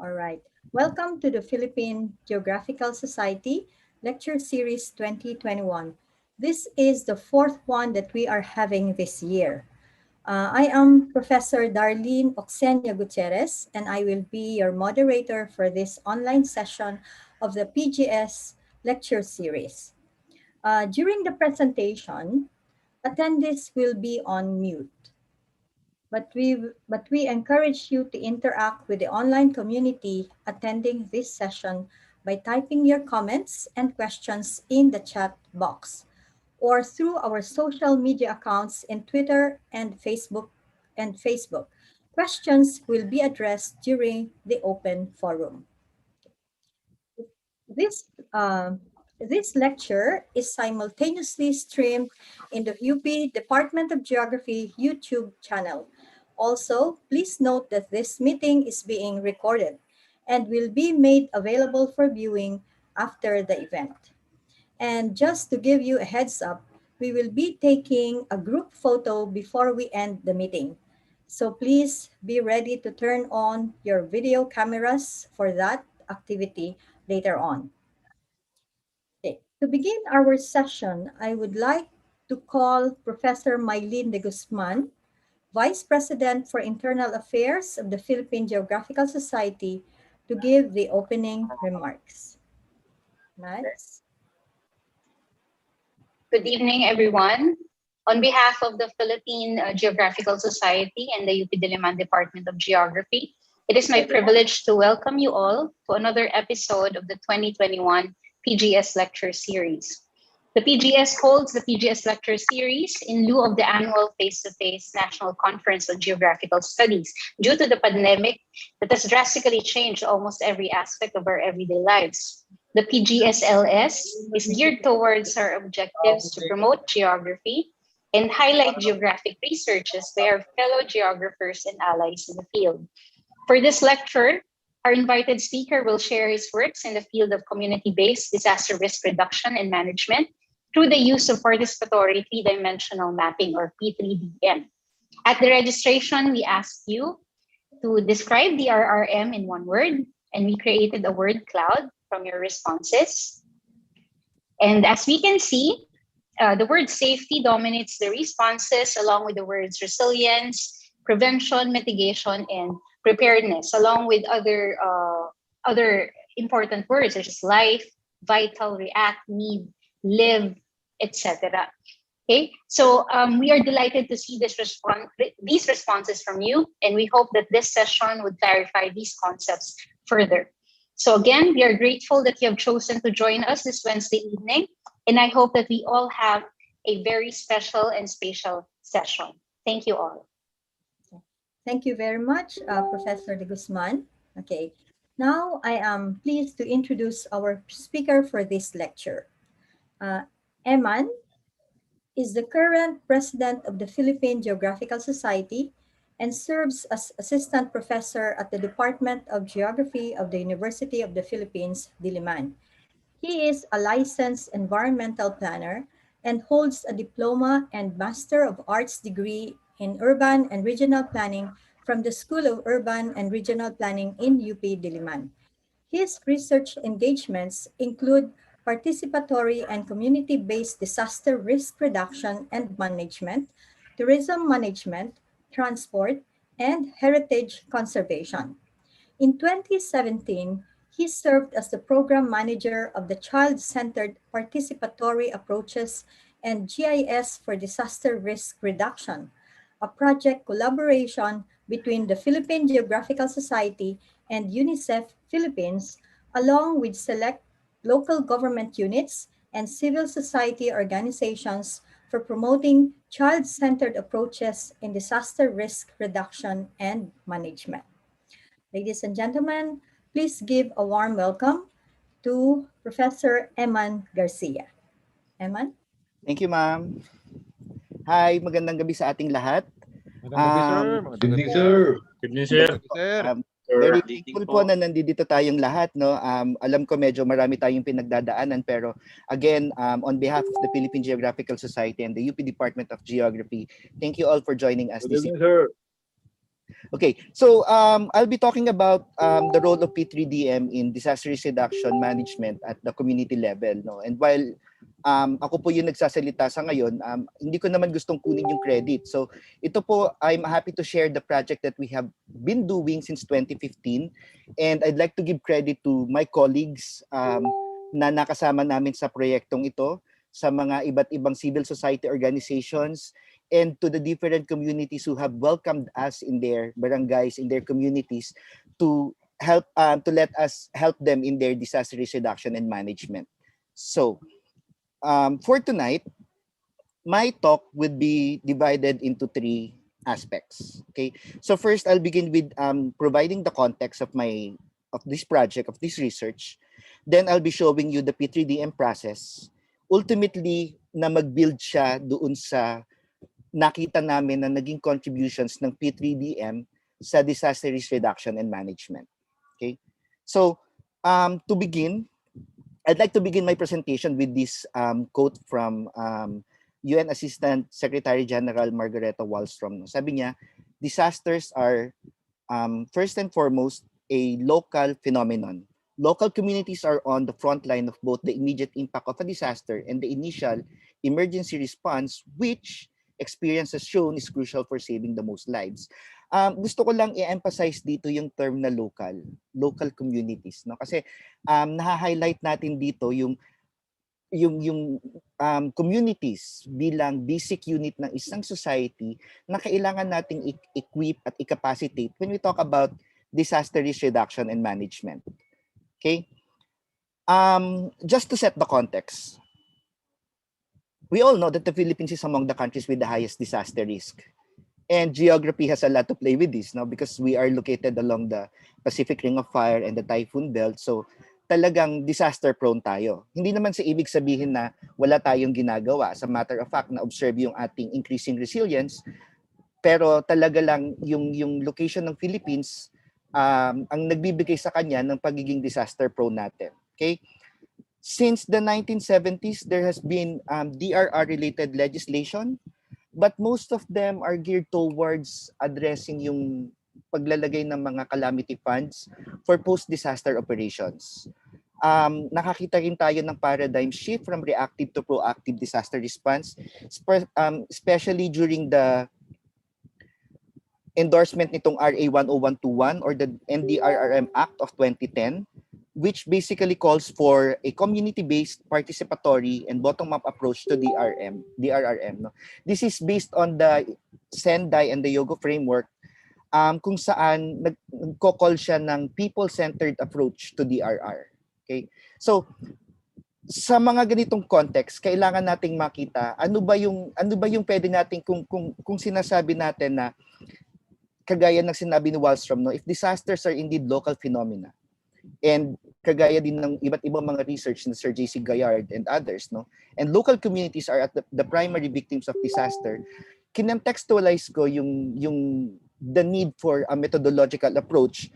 All right. Welcome to the Philippine Geographical Society Lecture Series 2021. This is the fourth one that we are having this year. I am Professor Darlene Oxenia Gutierrez, and I will be your moderator for this online session of the PGS Lecture Series. During the presentation, attendees will be on mute. But we encourage you to interact with the online community attending this session by typing your comments and questions in the chat box or through our social media accounts in Twitter and Facebook. Questions will be addressed during the open forum. This this lecture is simultaneously streamed in the UP Department of Geography YouTube channel. Also, please note that this meeting is being recorded and will be made available for viewing after the event. And just to give you a heads up, we will be taking a group photo before we end the meeting. So please be ready to turn on your video cameras for that activity later on. Okay. To begin our session, I would like to call Professor Mylene de Guzman, Vice President for Internal Affairs of the Philippine Geographical Society, to give the opening remarks. Mads? Good evening, everyone. On behalf of the Philippine Geographical Society and the UP Diliman Department of Geography, it is my privilege to welcome you all to another episode of the 2021 PGS Lecture Series. The PGS holds the PGS Lecture Series in lieu of the annual face-to-face National Conference on Geographical Studies due to the pandemic that has drastically changed almost every aspect of our everyday lives. The PGSLS is geared towards our objectives to promote geography and highlight geographic researches by our fellow geographers and allies in the field. For this lecture, our invited speaker will share his works in the field of community-based disaster risk reduction and management through the use of participatory three-dimensional mapping, or P3DM. At the registration, we asked you to describe DRRM in one word, and we created a word cloud from your responses. And as we can see, the word safety dominates the responses, along with the words resilience, prevention, mitigation, and preparedness, along with other important words such as life, vital, react, need, live, etc. Okay, so we are delighted to see these responses from you, and we hope that this session would clarify these concepts further. So again, we are grateful that you have chosen to join us this Wednesday evening, and I hope that we all have a very special and spatial session. Thank you all. Thank you very much, Professor de Guzman. Okay, now I am pleased to introduce our speaker for this lecture. Eman is the current president of the Philippine Geographical Society and serves as assistant professor at the Department of Geography of the University of the Philippines, Diliman. He is a licensed environmental planner and holds a diploma and Master of Arts degree in Urban and Regional Planning from the School of Urban and Regional Planning in UP Diliman. His research engagements include participatory and community-based disaster risk reduction and management, tourism management, transport, and heritage conservation. In 2017, he served as the program manager of the Child-Centered Participatory Approaches and GIS for Disaster Risk Reduction, a project collaboration between the Philippine Geographical Society and UNICEF Philippines, along with select local government units and civil society organizations for promoting child-centered approaches in disaster risk reduction and management. Ladies and gentlemen, please give a warm welcome to Professor Emmanuel Garcia. Emmanuel? Thank you, ma'am. Hi, magandang gabi sa ating lahat. Magandang gabi, sir. Good evening, sir. Very thankful po na nandito tayong lahat. No? Alam ko medyo marami tayong pinagdadaanan, pero again, on behalf of the Philippine Geographical Society and the UP Department of Geography, thank you all for joining us this evening. Okay, so I'll be talking about the role of P3DM in disaster risk reduction management at the community level. No? And while ako po yung nagsasalita sa ngayon, hindi ko naman gustong kunin yung credit. So ito po, I'm happy to share the project that we have been doing since 2015. And I'd like to give credit to my colleagues na nakasama namin sa proyektong ito, sa mga iba't ibang civil society organizations, and to the different communities who have welcomed us in their barangays, in their communities, to help to let us help them in their disaster risk reduction and management. So, for tonight, my talk would be divided into three aspects. Okay, so first I'll begin with providing the context of this project, of this research. Then I'll be showing you the P3DM process. Ultimately, na mag-build siya doon sa nakita namin na naging contributions ng P3DM sa disaster risk reduction and management. Okay? So, to begin, I'd like to begin my presentation with this quote from UN Assistant Secretary General Margareta Wallström. Sabi niya, disasters are first and foremost a local phenomenon. Local communities are on the front line of both the immediate impact of a disaster and the initial emergency response, which experience has shown is crucial for saving the most lives. Gusto ko lang i-emphasize dito yung term na local communities, no? Kasi na-highlight natin dito yung communities bilang basic unit ng isang society na kailangan nating equip at i-capacitate when we talk about disaster risk reduction and management. Okay? Just to set the context, we all know that the Philippines is among the countries with the highest disaster risk. And geography has a lot to play with this, no? Because we are located along the Pacific Ring of Fire and the Typhoon Belt. So talagang disaster prone tayo. Hindi naman sa ibig sabihin na wala tayong ginagawa. As a matter of fact, na-observe yung ating increasing resilience. Pero talaga lang yung location ng Philippines ang nagbibigay sa kanya ng pagiging disaster prone natin. Okay? Since the 1970s, there has been DRR-related legislation, but most of them are geared towards addressing yung paglalagay ng mga calamity funds for post-disaster operations. Nakakita rin tayo ng paradigm shift from reactive to proactive disaster response, especially during the endorsement nitong RA 10121 or the DRRM Act of 2010, which basically calls for a community-based, participatory, and bottom-up approach to DRRM. No? This is based on the Sendai and the Yoga framework, kung saan nagko-call siya ng people-centered approach to DRR. Okay? So, sa mga ganitong context, kailangan nating makita ano ba yung pwede nating kung sinasabi natin na kagaya ng sinabi ni Wallström, no, if disasters are indeed local phenomena, and kagaya din ng iba't ibang mga research ni Sir J.C. Gayard and others, no? And local communities are at the primary victims of disaster. Kinentextualize ko yung the need for a methodological approach,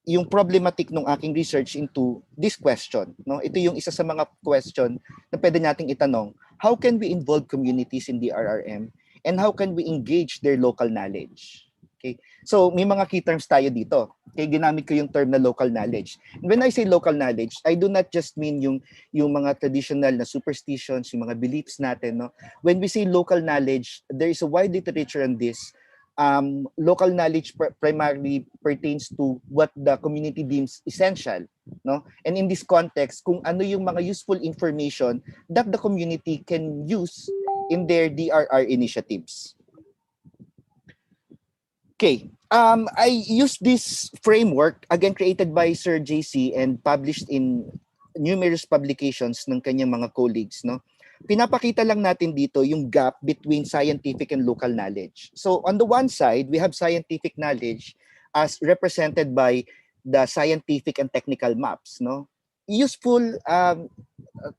yung problematic ng aking research into this question, no? Ito yung isa sa mga question na pwede nating itanong. How can we involve communities in DRRM and how can we engage their local knowledge? Okay. So may mga key terms tayo dito. Okay, ginamit ko yung term na local knowledge. And when I say local knowledge, I do not just mean yung mga traditional na superstitions, yung mga beliefs natin, no. When we say local knowledge, there is a wide literature on this. Local knowledge primarily pertains to what the community deems essential, no. And in this context, kung ano yung mga useful information that the community can use in their DRR initiatives. Okay, I use this framework, again created by Sir JC and published in numerous publications ng kanyang mga colleagues, no? Pinapakita lang natin dito yung gap between scientific and local knowledge. So on the one side, we have scientific knowledge as represented by the scientific and technical maps, no? Useful,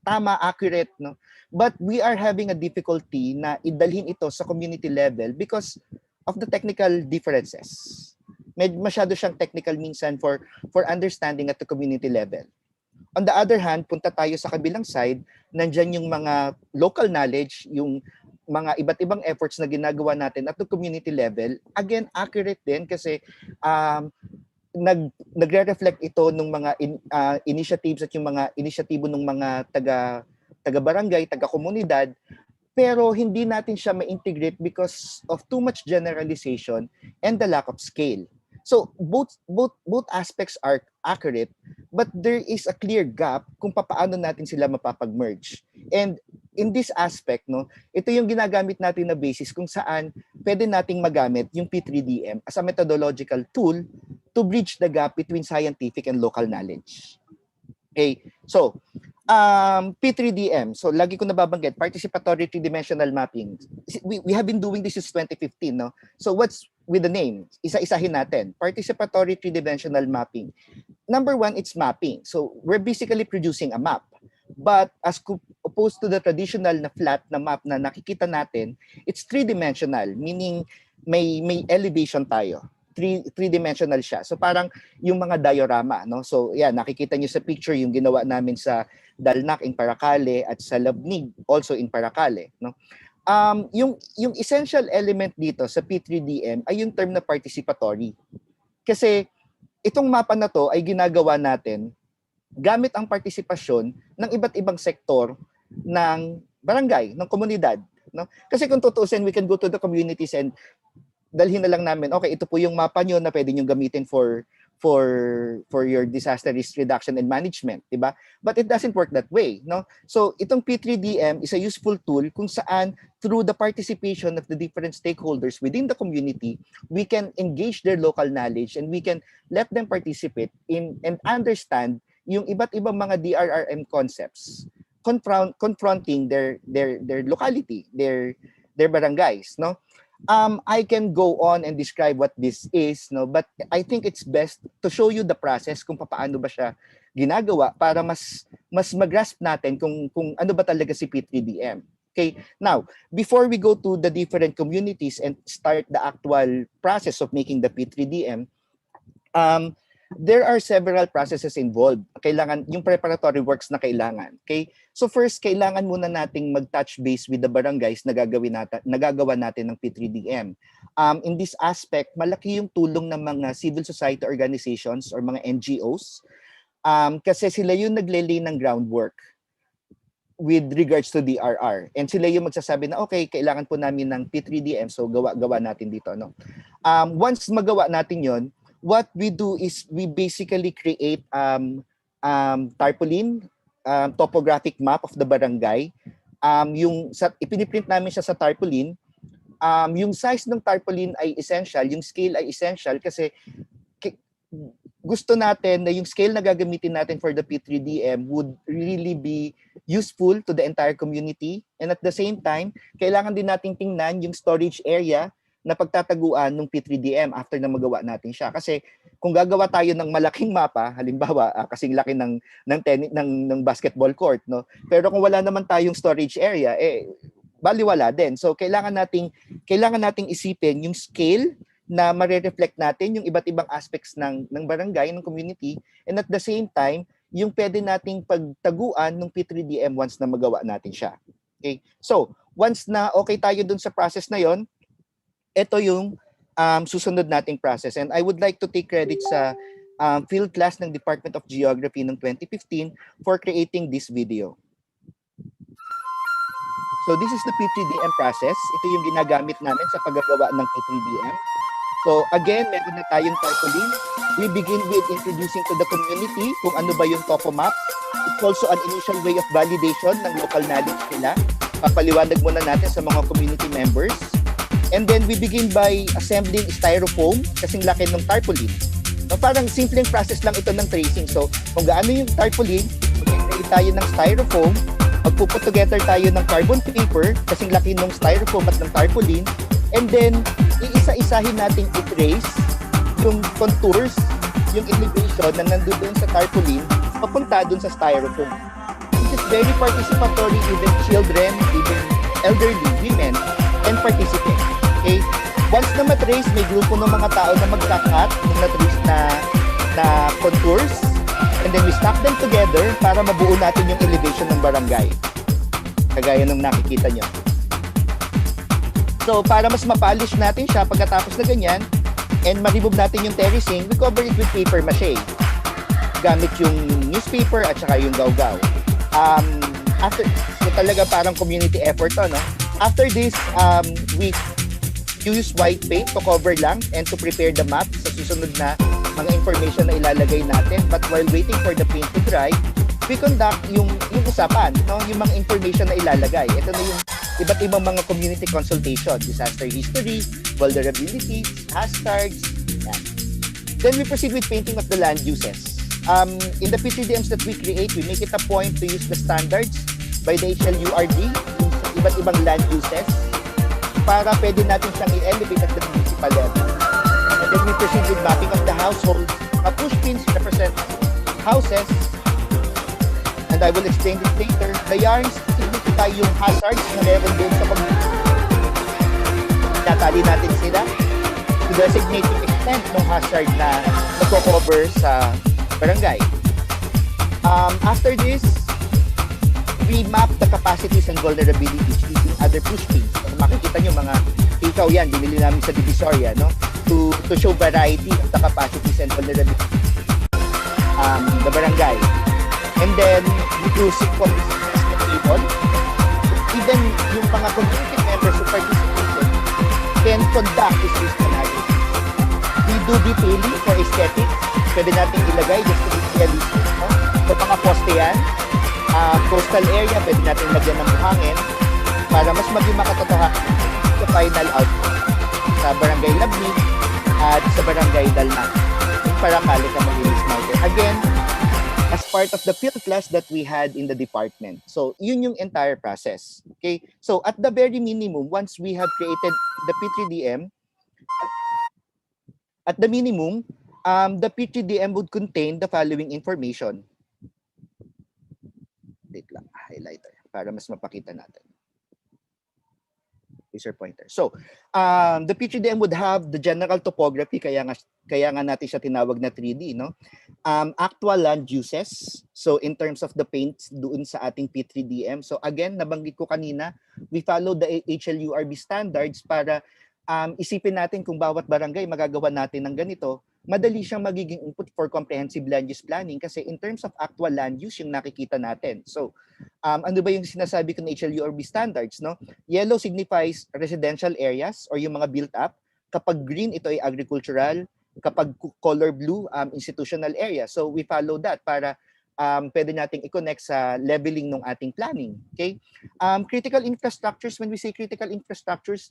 tama, accurate, no? But we are having a difficulty na idalhin ito sa community level because of the technical differences. Masyado siyang technical minsan for understanding at the community level. On the other hand, punta tayo sa kabilang side, nandyan yung mga local knowledge, yung mga iba't ibang efforts na ginagawa natin at the community level, again, accurate din kasi nagre-reflect ito ng mga initiatives at yung mga inisyatibo ng mga taga-barangay, taga-komunidad, pero hindi natin siya ma-integrate because of too much generalization and the lack of scale. So both aspects are accurate, but there is a clear gap kung paano natin sila mapapag-merge. And in this aspect, no, ito yung ginagamit natin na basis kung saan pwede nating magamit yung P3DM as a methodological tool to bridge the gap between scientific and local knowledge. Okay, so P3DM, so lagi ko nababanggit, participatory three-dimensional mapping. We have been doing this since 2015, no? So what's with the name? Isa-isahin natin. Participatory three-dimensional mapping. Number one, it's mapping. So we're basically producing a map. But as opposed to the traditional na flat na map na nakikita natin, it's three-dimensional, meaning may elevation tayo. Three-dimensional siya. So parang yung mga diorama, no? So yeah, nakikita niyo sa picture yung ginawa namin sa Dalnak in Paracale at sa Labnig also in Paracale, no? Yung essential element dito sa P3DM ay yung term na participatory. Kasi itong mapa na to ay ginagawa natin gamit ang partisipasyon ng iba't ibang sektor ng barangay, ng komunidad, no? Kasi kung tutuusin, we can go to the communities and dalhin na lang namin, okay, ito po yung mapa nyo na pwede nyo gamitin for your disaster risk reduction and management, diba? But it doesn't work that way, no? So itong P3DM is a useful tool kung saan through the participation of the different stakeholders within the community, we can engage their local knowledge and we can let them participate in and understand yung iba't ibang mga DRRM concepts confronting their locality, their barangays, no? I can go on and describe what this is, no, but I think it's best to show you the process kung paano ba siya ginagawa para mas mag-grasp natin kung ano ba talaga si P3DM. Okay, now before we go to the different communities and start the actual process of making the P3DM, there are several processes involved. Kailangan yung preparatory works na kailangan. Okay? So first, kailangan muna nating mag-touch base with the barangays na nagagawa natin ng P3DM. In this aspect, malaki yung tulong ng mga civil society organizations or mga NGOs kasi sila yung nagle-lay ng groundwork with regards to DRR. And sila yung magsasabi na, okay, kailangan po namin ng P3DM, so gawa natin dito. No? Once magawa natin yon, what we do is we basically create tarpaulin, topographic map of the barangay. Ipiniprint namin siya sa tarpaulin. Yung size ng tarpaulin ay essential, yung scale ay essential kasi gusto natin na yung scale na gagamitin natin for the P3DM would really be useful to the entire community. And at the same time, kailangan din nating tingnan yung storage area na pagtataguan ng P3DM after na magawa natin siya. Kasi kung gagawa tayo ng malaking mapa, halimbawa kasing laki ng basketball court, no? Pero kung wala naman tayong storage area, baliwala din. So kailangan nating isipin yung scale na mare-reflect natin yung iba't ibang aspects ng barangay, ng community, and at the same time, yung pwede nating pagtaguan ng P3DM once na magawa natin siya. Okay? So, once na okay tayo dun sa process na yon, ito yung susunod nating process. And I would like to take credit sa field class ng Department of Geography ng 2015 for creating this video. So this is the P3DM process. Ito yung ginagamit namin sa paggagawa ng P3DM. So again, meron na tayong tarpaulin. We begin with introducing to the community kung ano ba yung topo map. It's also an initial way of validation ng local knowledge nila. Papaliwanag muna natin sa mga community members. And then we begin by assembling styrofoam kasing laki ng tarpaulin. No, parang simpleng process lang ito ng tracing. So kung gaano yung tarpaulin, mag-create tayo ng styrofoam, magpuput together tayo ng carbon paper kasing laki ng styrofoam at ng tarpaulin, and then iisa-isahin nating i-trace yung contours, yung elevation na nandoon sa tarpaulin papunta dun sa styrofoam. This is very participatory, even children, even elderly, women, and participants. Okay? Once na matrace, may grupo ng mga tao na magkakat ng na-trace na contours, and then we stack them together para mabuo natin yung elevation ng barangay. Kagaya ng nakikita nyo. So para mas ma-polish natin siya pagkatapos na ganyan and ma-remove natin yung terracing, we cover it with paper mache. Gamit yung newspaper at saka yung gawgaw. After, so talaga parang community effort to, no? After this, we use white paint to cover lang and to prepare the map sa susunod na mga information na ilalagay natin. But while waiting for the paint to dry, we conduct yung usapan, no? Yung mga information na ilalagay. Ito na yung iba't ibang mga community consultation, disaster history, vulnerabilities, hazards. Yan. Then we proceed with painting of the land uses. In the P3DMs that we create, we make it a point to use the standards by the HLURD, yung iba't ibang land uses, para pwede natin siyang i-elevate at the municipal level. And then we proceed with mapping of the household. Push pins represent houses, and I will explain this later. The yarns signify yung hazards na meron doon sa community. Natali natin sila to designate yung extent ng hazard na nagko-cover sa barangay. After this, we map the capacities and vulnerabilities using other push pins. So, makikita nyo mga ikaw yan, binili namin sa Divisoria, no? To show variety of the capacities and vulnerabilities the barangay. And then, we do sequence table. Even yung mga community members who participated can conduct this risk analysis. We do detailing for aesthetics. Pwede natin ilagay just to be realistic. No? So, mga poste yan. Coastal area, pwede natin lagyan ng buhangin para mas maging makatotohanan sa final output sa Barangay Labni at sa Barangay Dalman. Yung Paracale ka mag-release marker. Again, as part of the field class that we had in the department. So, yun yung entire process. Okay? So, at the very minimum, once we have created the P3DM, at the minimum, the P3DM would contain the following information. Wait lang, highlighter, para mas mapakita natin. Laser pointer. So, the P3DM would have the general topography, kaya nga natin siya tinawag na 3D, no? Actual land uses, so in terms of the paints doon sa ating P3DM. So again, nabanggit ko kanina, we follow the HLURB standards para isipin natin kung bawat barangay magagawa natin ng ganito, madali siyang magiging input for comprehensive land use planning kasi in terms of actual land use yung nakikita natin. So, ano ba yung sinasabi ko ng HLURB standards, no? Yellow signifies residential areas or yung mga built up. Kapag green, ito ay agricultural. Kapag color blue, institutional area. So, we follow that para pwede nating i-connect sa leveling ng ating planning. Okay? Critical infrastructures, when we say critical infrastructures,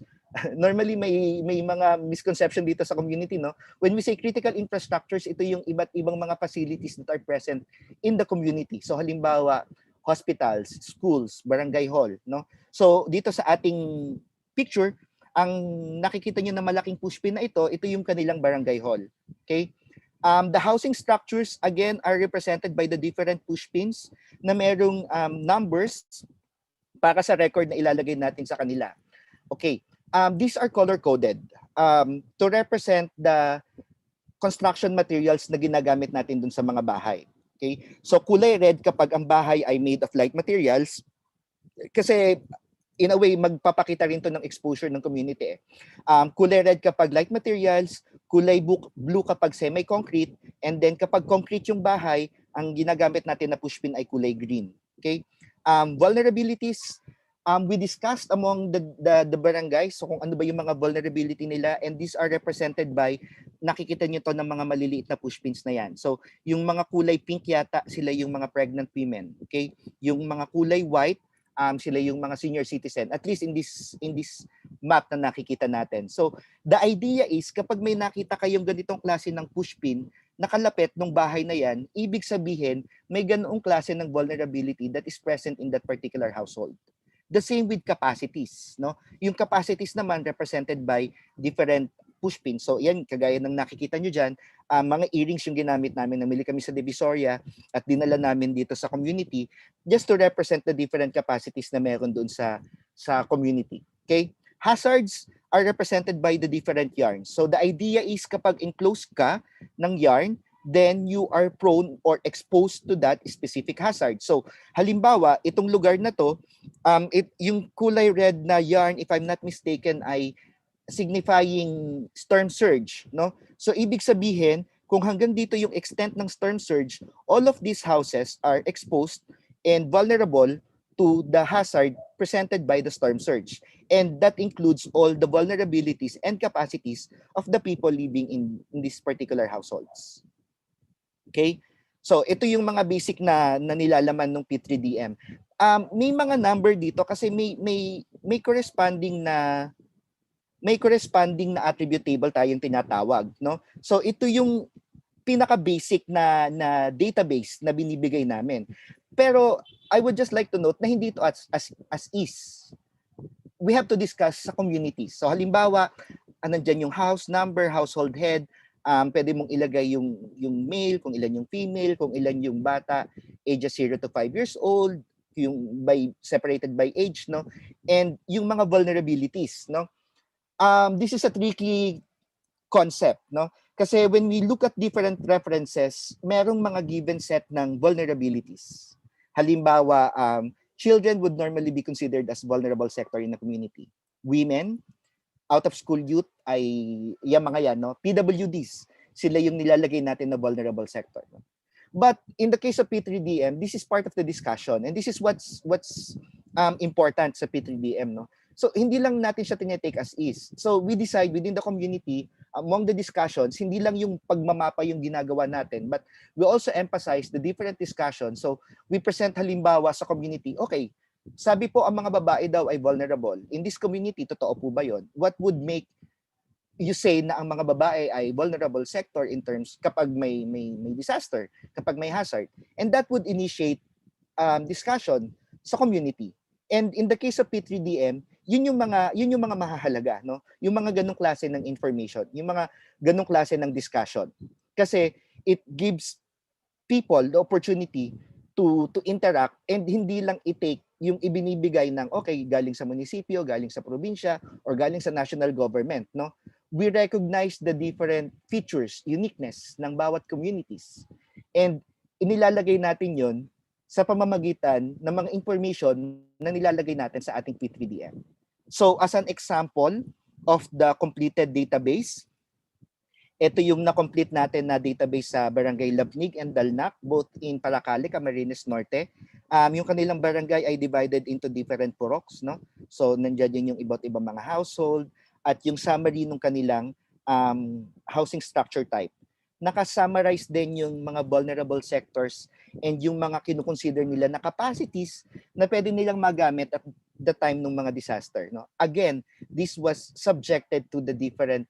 normally may mga misconception dito sa community, no? When we say critical infrastructures, ito yung iba't ibang mga facilities that are present in the community. So halimbawa, hospitals, schools, barangay hall, no? So dito sa ating picture, ang nakikita niyo na malaking pushpin na ito yung kanilang barangay hall. Okay? The housing structures, again, are represented by the different pushpins na merong numbers para sa record na ilalagay natin sa kanila. Okay. These are color-coded to represent the construction materials na ginagamit natin dun sa mga bahay. Okay. So, kulay red kapag ang bahay ay made of light materials kasi in a way, magpapakita rin to ng exposure ng community. Kulay red kapag light materials, kulay blue kapag semi-concrete, and then kapag concrete yung bahay, ang ginagamit natin na pushpin ay kulay green. Okay? Vulnerabilities, we discussed among the barangays, so kung ano ba yung mga vulnerability nila, and these are represented by, nakikita nyo to ng mga maliliit na pushpins na yan. So, yung mga kulay pink yata, sila yung mga pregnant women. Okay? Yung mga kulay white, sila yung mga senior citizen, at least in this map na nakikita natin. So, the idea is, kapag may nakita kayong ganitong klase ng pushpin, nakalapit ng bahay na yan, ibig sabihin, may ganoong klase ng vulnerability that is present in that particular household. The same with capacities, no? Yung capacities naman represented by different pushpins. So, yan, kagaya ng nakikita nyo dyan, mga earrings yung ginamit namin. Namili kami sa Divisoria at dinala namin dito sa community just to represent the different capacities na meron doon sa community. Okay? Hazards are represented by the different yarns. So, the idea is kapag enclosed ka ng yarn, then you are prone or exposed to that specific hazard. So, halimbawa, itong lugar na to, yung kulay red na yarn, if I'm not mistaken, ay signifying storm surge, no? So, ibig sabihin, kung hanggang dito yung extent ng storm surge, all of these houses are exposed and vulnerable to the hazard presented by the storm surge. And that includes all the vulnerabilities and capacities of the people living in these particular households. Okay? So, ito yung mga basic na nilalaman ng P3DM. May mga number dito kasi may corresponding na attribute table tayong tinatawag, no? So, ito yung pinaka-basic na database na binibigay namin. Pero I would just like to note na hindi ito as is. We have to discuss sa community. So halimbawa, nandyan yung house number, household head, pwede mong ilagay yung male, kung ilan yung female, kung ilan yung bata, ages 0 to 5 years old, yung separated by age, no? And yung mga vulnerabilities, no? This is a tricky concept, no? Kasi when we look at different references, merong mga given set ng vulnerabilities. Halimbawa, children would normally be considered as vulnerable sector in the community. Women, out-of-school youth, ay yung mga yan, no? PWDs, sila yung nilalagay natin na vulnerable sector. No? But in the case of P3DM, this is part of the discussion, and this is what's important sa P3DM, no? So, hindi lang natin siya tinetake as is. So, we decide within the community, among the discussions, hindi lang yung pagmamapa yung ginagawa natin, but we also emphasize the different discussions. So, we present halimbawa sa community, okay, sabi po ang mga babae daw ay vulnerable. In this community, totoo po ba yun? What would make you say na ang mga babae ay vulnerable sector in terms kapag may disaster, kapag may hazard? And that would initiate discussion sa community. And in the case of P3DM, yun yung mga mahahalaga, no? Yung mga ganung klase ng information, yung mga ganung klase ng discussion. Kasi it gives people the opportunity to interact and hindi lang i-take yung ibinibigay ng okay, galing sa munisipyo, galing sa probinsya, or galing sa national government, no? We recognize the different features, uniqueness ng bawat communities. And inilalagay natin yon sa pamamagitan ng mga information na nilalagay natin sa ating P3DM. So as an example of the completed database, ito yung na-complete natin na database sa Barangay Labnig and Dalnak, both in Paracale, Camarines Norte. Yung kanilang barangay ay divided into different puroks, no? So nandiyan din yung iba't ibang mga household at yung summary ng kanilang housing structure type. Nakasummarize din yung mga vulnerable sectors and yung mga kinukonsider nila na capacities na pwede nilang magamit at the time ng mga disaster, no? Again, this was subjected to the different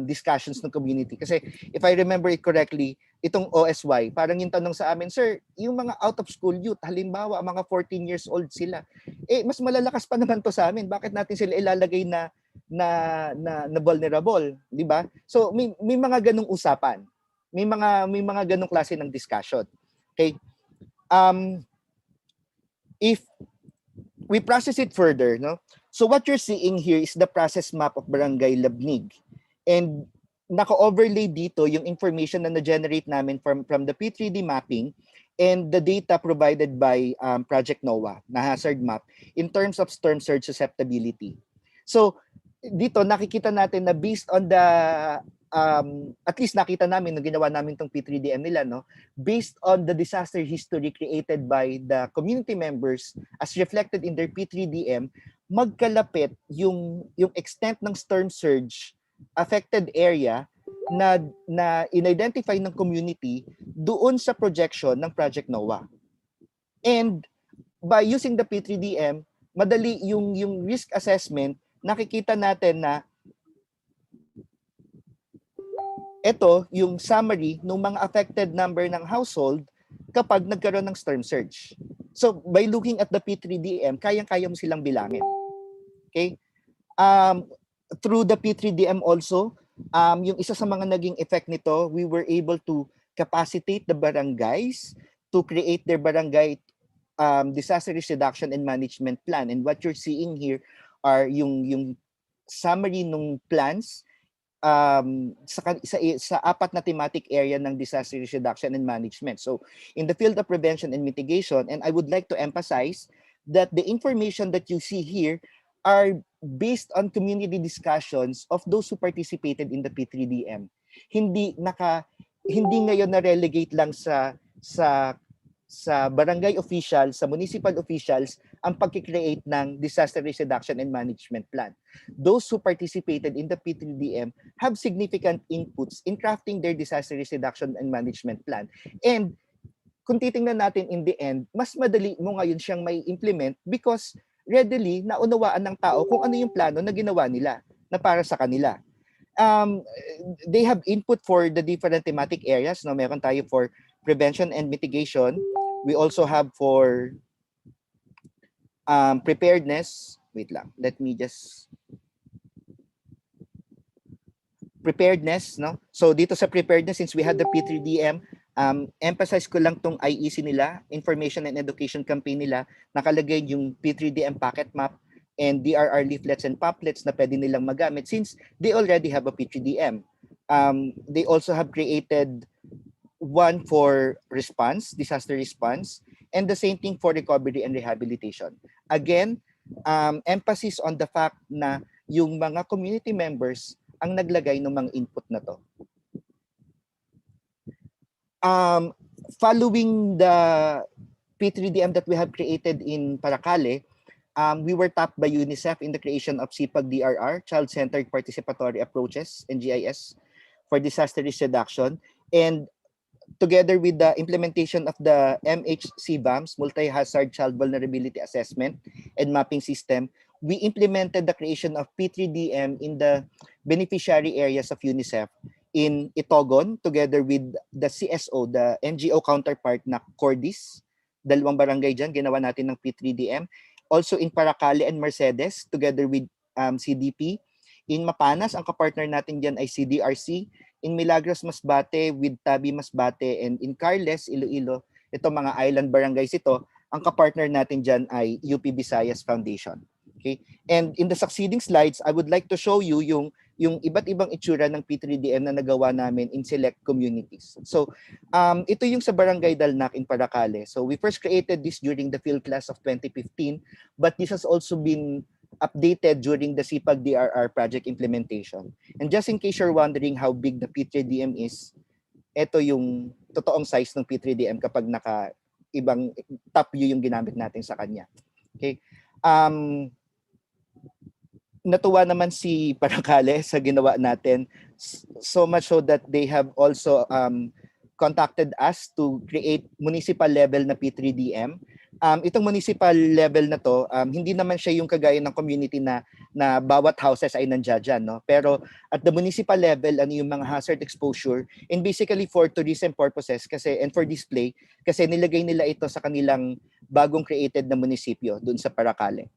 discussions ng community. Kasi if I remember it correctly, itong OSY, parang yung tanong sa amin, sir, yung mga out-of-school youth, halimbawa, mga 14 years old sila, mas malalakas pa naman to sa amin. Bakit natin sila ilalagay na vulnerable, di ba? So may mga ganung usapan. May mga ganung klase ng discussion. Okay? If we process it further, no? So what you're seeing here is the process map of Barangay Labnig. And naka-overlay dito yung information na na-generate namin from the P3D mapping and the data provided by Project NOAA na hazard map in terms of storm surge susceptibility. So dito nakikita natin na based on the at least nakita namin nung ginawa namin tong P3DM nila, no, based on the disaster history created by the community members as reflected in their P3DM, magkalapit yung extent ng storm surge affected area na in-identify ng community doon sa projection ng Project NOAA. And by using the P3DM, madali yung risk assessment, nakikita natin na ito yung summary ng mga affected number ng household kapag nagkaroon ng storm surge. So by looking at the P3DM, kayang-kaya mo silang bilangin. Okay? Through the P3DM also, yung isa sa mga naging effect nito, we were able to capacitate the barangays to create their barangay disaster risk reduction and management plan. And what you're seeing here are yung summary ng plans sa apat na thematic area ng disaster risk reduction and management. So in the field of prevention and mitigation, and I would like to emphasize that the information that you see here are based on community discussions of those who participated in the P3DM. Hindi ngayon na relegate lang sa barangay officials, sa municipal officials ang pagki-create ng disaster risk reduction and management plan. Those who participated in the P3DM have significant inputs in crafting their disaster risk reduction and management plan. And kung titingnan natin in the end, mas madali mo ngayon siyang may implement because readily naunawaan ng tao kung ano yung plano na ginawa nila na para sa kanila. They have input for the different thematic areas. No? Meron tayo for prevention and mitigation. We also have for preparedness. Wait lang. Let me just... Preparedness. No? So dito sa preparedness, since we had the P3DM, emphasize ko lang tong IEC nila, Information and Education Campaign nila. Nakalagay yung P3DM packet map and DRR leaflets and pamphlets na pwede nilang magamit since they already have a P3DM. They also have created one for response, disaster response, and the same thing for recovery and rehabilitation. Again, emphasis on the fact na yung mga community members ang naglagay ng mga input na to. Following the P3DM that we have created in Paracale, we were tapped by UNICEF in the creation of CPAG DRR, Child-Centered Participatory Approaches, and GIS, for disaster risk reduction. And together with the implementation of the MHCBAMS, Multi-Hazard Child Vulnerability Assessment and Mapping System, we implemented the creation of P3DM in the beneficiary areas of UNICEF in Itogon, together with the CSO, the NGO counterpart na Cordis, dalawang barangay dyan, ginawa natin ng P3DM. Also in Paracale and Mercedes, together with CDP. In Mapanas, ang kapartner natin dyan ay CDRC. In Milagros, Masbate, with Tabi, Masbate, and in Carles, Iloilo, ito mga island barangays ito, ang kapartner natin dyan ay UP Visayas Foundation. Okay? And in the succeeding slides, I would like to show you yung iba't ibang itsura ng P3DM na nagawa namin in select communities. So, ito yung sa Barangay Dalnak in Paracale. So, we first created this during the field class of 2015, but this has also been updated during the CPAG DRR project implementation. And just in case you're wondering how big the P3DM is, ito yung totoong size ng P3DM kapag ibang top view yung ginamit natin sa kanya. Okay? Natuwa naman si Paracale sa ginawa natin, so much so that they have also contacted us to create municipal level na P3DM. Itong municipal level na to, hindi naman siya yung kagaya ng community na bawat houses ay nandiyan, no? Pero at the municipal level, ano yung mga hazard exposure, and basically for tourism purposes kasi and for display, kasi nilagay nila ito sa kanilang bagong created na munisipyo doon sa Paracale.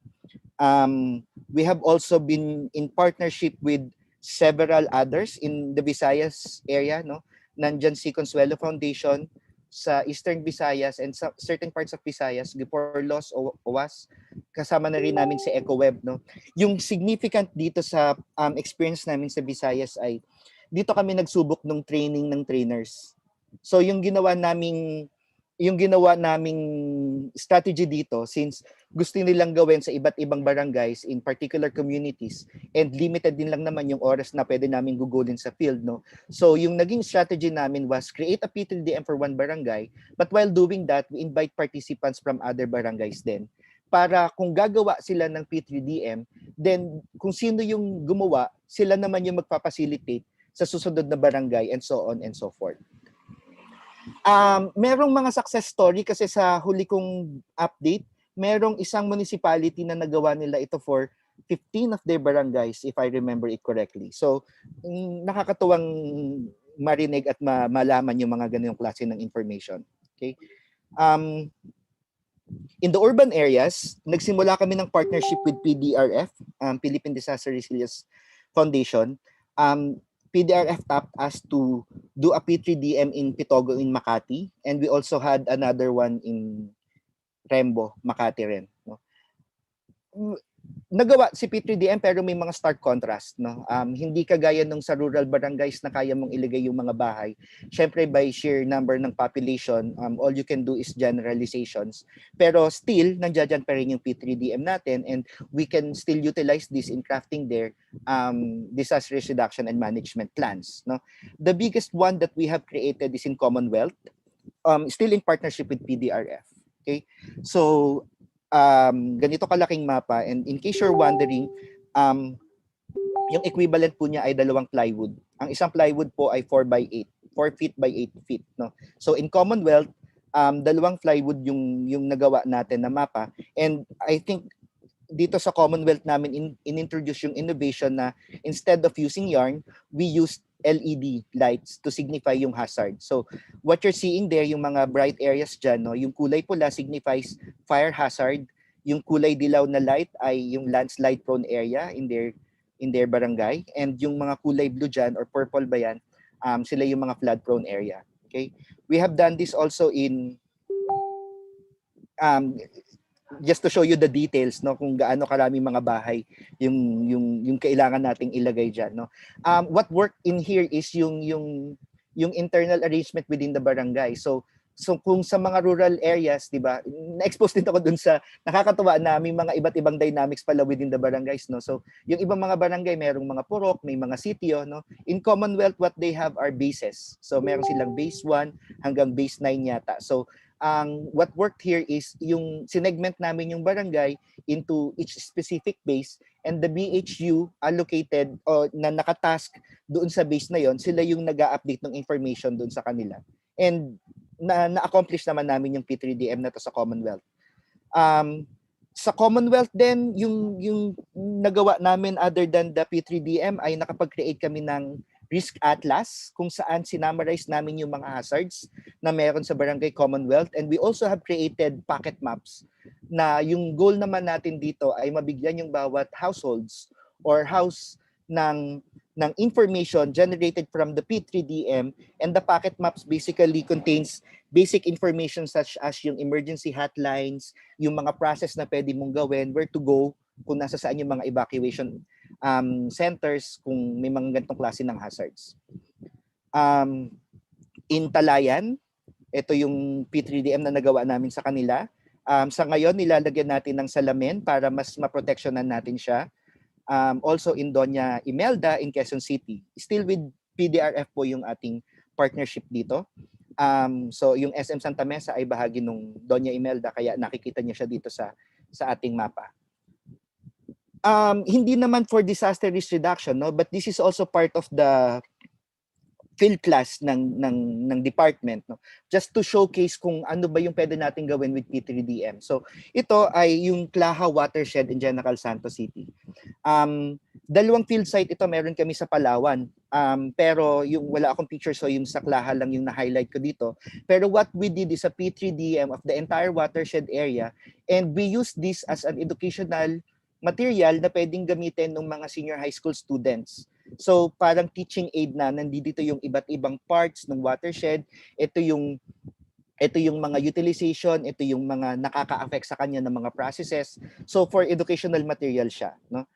We have also been in partnership with several others in the Visayas area, no? Nandyan si Consuelo Foundation sa Eastern Visayas and sa certain parts of Visayas, Giporlos, OWAS, kasama na rin namin si EcoWeb, no? Yung significant dito sa experience namin sa Visayas ay dito kami nagsubok ng training ng trainers. So yung ginawa naming strategy dito, since gusto nilang gawin sa iba't ibang barangays in particular communities and limited din lang naman yung oras na pwede namin gugulin sa field, no? So yung naging strategy namin was create a P3DM for one barangay, but while doing that, we invite participants from other barangays din. Para kung gagawa sila ng P3DM, then kung sino yung gumawa, sila naman yung magpapacilitate sa susunod na barangay and so on and so forth. Merong mga success story kasi sa huli kong update, merong isang municipality na nagawa nila ito for 15 of their barangays, if I remember it correctly. So, nakakatuwang marinig at malaman yung mga ganyung klase ng information. Okay? In the urban areas, nagsimula kami ng partnership with PDRF, Philippine Disaster Resilience Foundation. PDRF tapped us to do a P3DM in Pitogo in Makati, and we also had another one in Rembo, Makati rin. No? nagawa si P3DM pero may mga stark contrast, no? Hindi kagaya nung sa rural barangays na kaya mong ilagay yung mga bahay. Syempre by sheer number ng population, all you can do is generalizations. Pero still nandiyan pa rin yung P3DM natin, and we can still utilize this in crafting their disaster risk reduction and management plans, no? The biggest one that we have created is in Commonwealth, still in partnership with PDRF. Okay? So ganito kalaking mapa, and in case you're wondering, yung equivalent po niya ay 2 plywood. Ang isang plywood po ay 4 by 8, 4 feet by 8 feet, no? So in Commonwealth, 2 plywood yung nagawa natin na mapa, and I think dito sa Commonwealth namin in-introduce yung innovation na instead of using yarn, we used LED lights to signify yung hazard. So what you're seeing there, yung mga bright areas dyan, no, yung kulay pula signifies fire hazard, yung kulay dilaw na light ay yung landslide prone area in their barangay, and yung mga kulay blue dyan or purple ba yan, sila yung mga flood prone area. Okay? We have done this also in just to show you the details, no, kung gaano karami mga bahay yung kailangan nating ilagay diyan, no. What worked in here is yung internal arrangement within the barangay. So kung sa mga rural areas, 'di ba, na-expose din ako dun sa nakakatuwa na may mga iba't ibang dynamics pala within the barangays, no. So yung ibang mga barangay merong mga purok, may mga sitio, no. In Commonwealth, what they have are bases. So meron silang base 1 hanggang base 9 yata. So what worked here is yung sinegment namin yung barangay into each specific base, and the BHU allocated o na nakatask doon sa base na yon, sila yung nag-a-update ng information doon sa kanila. And na-accomplish naman namin yung P3DM na to sa Commonwealth. Sa Commonwealth din, yung nagawa namin other than the P3DM ay nakapag-create kami ng risk atlas kung saan sinamarize namin yung mga hazards na meron sa Barangay Commonwealth, and we also have created pocket maps na yung goal naman natin dito ay mabigyan yung bawat households or house ng information generated from the P3DM, and the pocket maps basically contains basic information such as yung emergency hotlines, yung mga process na pwede mong gawin, where to go, kung nasa saan yung mga evacuation centers kung may mga ganitong klase ng hazards. In Talayan, ito yung P3DM na nagawa namin sa kanila. Sa ngayon, nilalagyan natin ng salamin para mas maproteksyonan natin siya. Also in Doña Imelda in Quezon City. Still with PDRF po yung ating partnership dito. So yung SM Santa Mesa ay bahagi nung Doña Imelda, kaya nakikita niyo siya dito sa ating mapa. Hindi naman for disaster risk reduction, no, but this is also part of the field class ng department, no, just to showcase kung ano ba yung pwede nating gawin with P3DM. So ito ay yung Claha watershed in General Santos City. 2 field site ito, meron kami sa Palawan, pero yung wala akong picture, so yung sa Claha lang yung na-highlight ko dito. Pero what we did is a P3DM of the entire watershed area, and we use this as an educational material na pwedeng gamitin ng mga senior high school students. So parang teaching aid na, nandito yung iba't ibang parts ng watershed. Ito yung mga utilization, ito yung mga nakaka-affect sa kanya ng mga processes. So for educational material siya, no?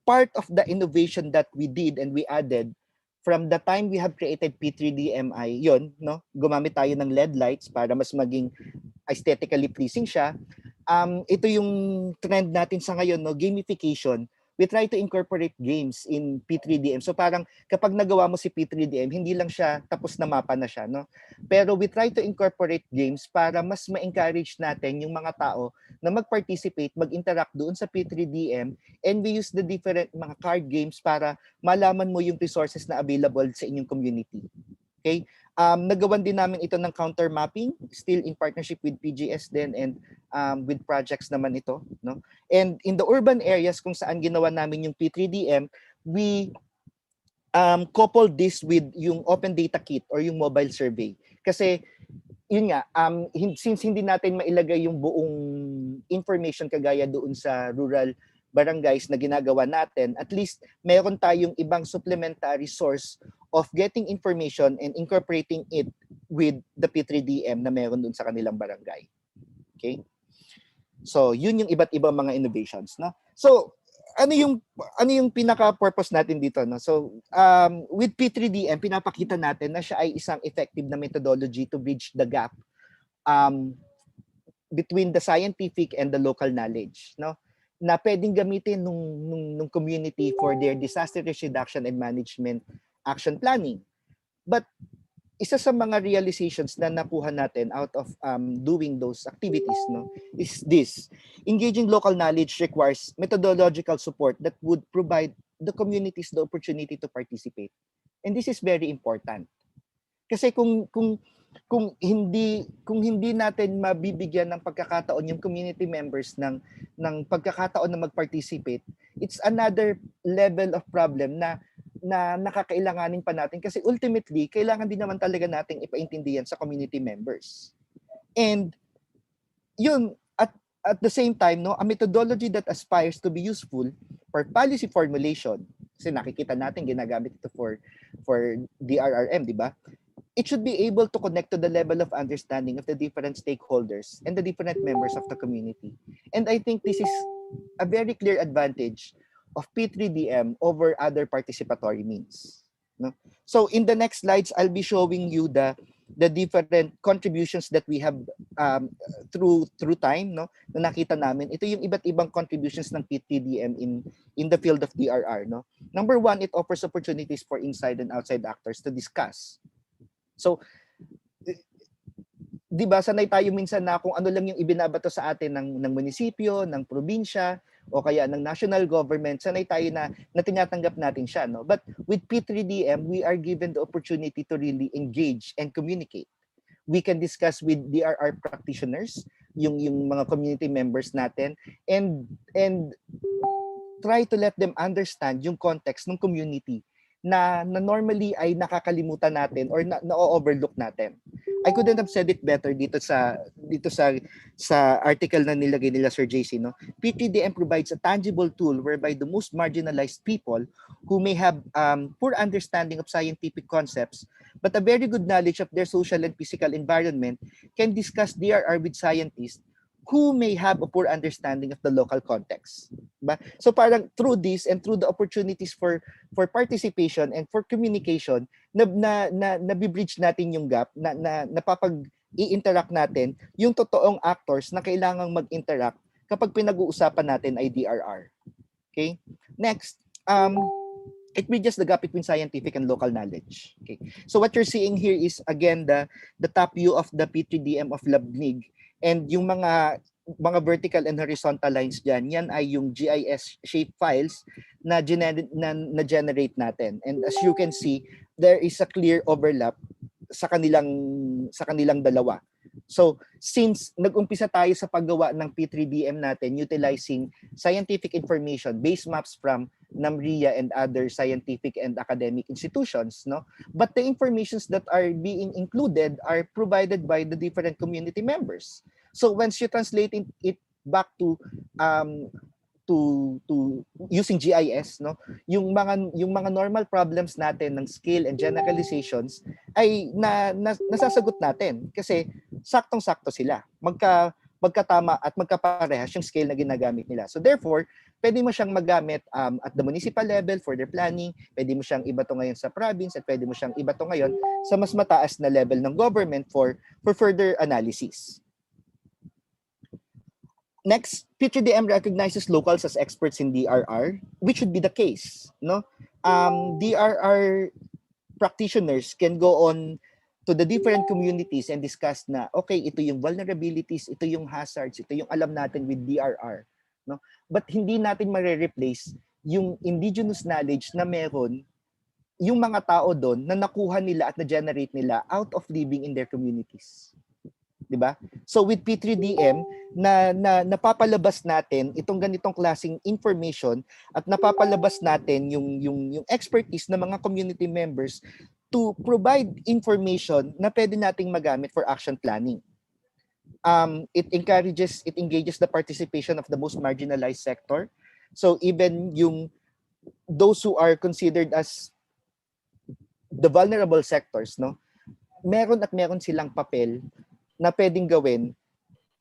Part of the innovation that we did and we added from the time we have created P3DMI, yon, no? Gumamit tayo ng LED lights para mas maging aesthetically pleasing siya. Ito yung trend natin sa ngayon, no, gamification. We try to incorporate games in P3DM. So parang kapag nagawa mo si P3DM, hindi lang siya tapos na mapa na siya, no? Pero we try to incorporate games para mas ma-encourage natin yung mga tao na mag-participate, mag-interact doon sa P3DM, and we use the different mga card games para malaman mo yung resources na available sa inyong community. Okay? Nagawan din namin ito ng counter mapping, still in partnership with PGS din, and with projects naman ito, no? And in the urban areas kung saan ginawa namin yung P3DM, we coupled this with yung open data kit or yung mobile survey. Kasi yun nga, since hindi natin mailagay yung buong information kagaya doon sa rural barangays na ginagawa natin, at least meron tayong ibang supplementary source of getting information and incorporating it with the P3DM na meron doon sa kanilang barangay. Okay? So, yun yung iba't ibang mga innovations, no? So, ano yung pinaka-purpose natin dito, no? So, with P3DM, pinapakita natin na siya ay isang effective na methodology to bridge the gap um, between the scientific and the local knowledge, no? Na pwedeng gamitin nung community for their disaster risk reduction and management action planning. But isa sa mga realizations na nakuha natin out of doing those activities, no, is this: engaging local knowledge requires methodological support that would provide the communities the opportunity to participate, and this is very important. Kasi kung hindi natin mabibigyan ng pagkakataon yung community members ng pagkakataon na mag-participate, it's another level of problem na nakakailanganin pa natin, kasi ultimately kailangan din naman talaga nating ipaintindihan sa community members. And yun, at the same time, no, a methodology that aspires to be useful for policy formulation, kasi nakikita natin ginagamit ito for DRRM, di ba? It should be able to connect to the level of understanding of the different stakeholders and the different members of the community. And I think this is a very clear advantage of P3DM over other participatory means. No? So in the next slides, I'll be showing you the different contributions that we have through time, no, na nakita namin. Ito yung iba't ibang contributions ng P3DM in the field of DRR. No? Number one, it offers opportunities for inside and outside actors to discuss. So, di ba, sanay tayo minsan na kung ano lang yung ibinabato sa atin ng munisipyo, ng probinsya, o kaya ng national government, sanay tayo na tinatanggap natin siya, no? But with P3DM, we are given the opportunity to really engage and communicate. We can discuss with DRR practitioners, yung mga community members natin, and try to let them understand yung context ng community na normally ay nakakalimutan natin or na-overlook natin. I couldn't have said it better dito sa article na nilagay nila, Sir JC, no? P3DM provides a tangible tool whereby the most marginalized people who may have poor understanding of scientific concepts but a very good knowledge of their social and physical environment can discuss DRR with scientists who may have a poor understanding of the local context. Diba? So parang through this and through the opportunities for participation and for communication, nabibridge natin yung gap, napapag-i-interact natin yung totoong actors na kailangang mag-interact kapag pinag-uusapan natin ay DRR. Okay? Next, it bridges the gap between scientific and local knowledge. Okay? So what you're seeing here is, again, the top view of the P3DM of Labnig. And yung mga vertical and horizontal lines dyan, yan ay yung GIS shape files na generate natin. And as you can see, there is a clear overlap sa kanilang dalawa. So, since nag-umpisa tayo sa paggawa ng P3DM natin utilizing scientific information, base maps from NAMRIA and other scientific and academic institutions, no? But the informations that are being included are provided by the different community members. So once you translate it back to using GIS, no, yung mga normal problems natin ng scale and generalizations ay nasasagot natin kasi saktong-sakto sila. Magkatama at magkaparehas yung scale na ginagamit nila. So therefore, pwede mo siyang magamit at the municipal level for their planning, pwede mo siyang ibato ngayon sa province, at pwede mo siyang ibato ngayon sa mas mataas na level ng government for further analysis. Next, P3DM recognizes locals as experts in DRR, which should be the case, no? DRR practitioners can go on to the different communities and discuss na, okay, ito yung vulnerabilities, ito yung hazards, ito yung alam natin with DRR, no? But hindi natin ma-replace yung indigenous knowledge na meron yung mga tao doon na nakuha nila at na-generate nila out of living in their communities. Diba? So with P3DM, napapalabas natin itong ganitong klaseng information at napapalabas natin yung expertise ng mga community members to provide information na pwede nating magamit for action planning. It engages the participation of the most marginalized sector. So even those who are considered as the vulnerable sectors, no, meron silang papel na pwedeng gawin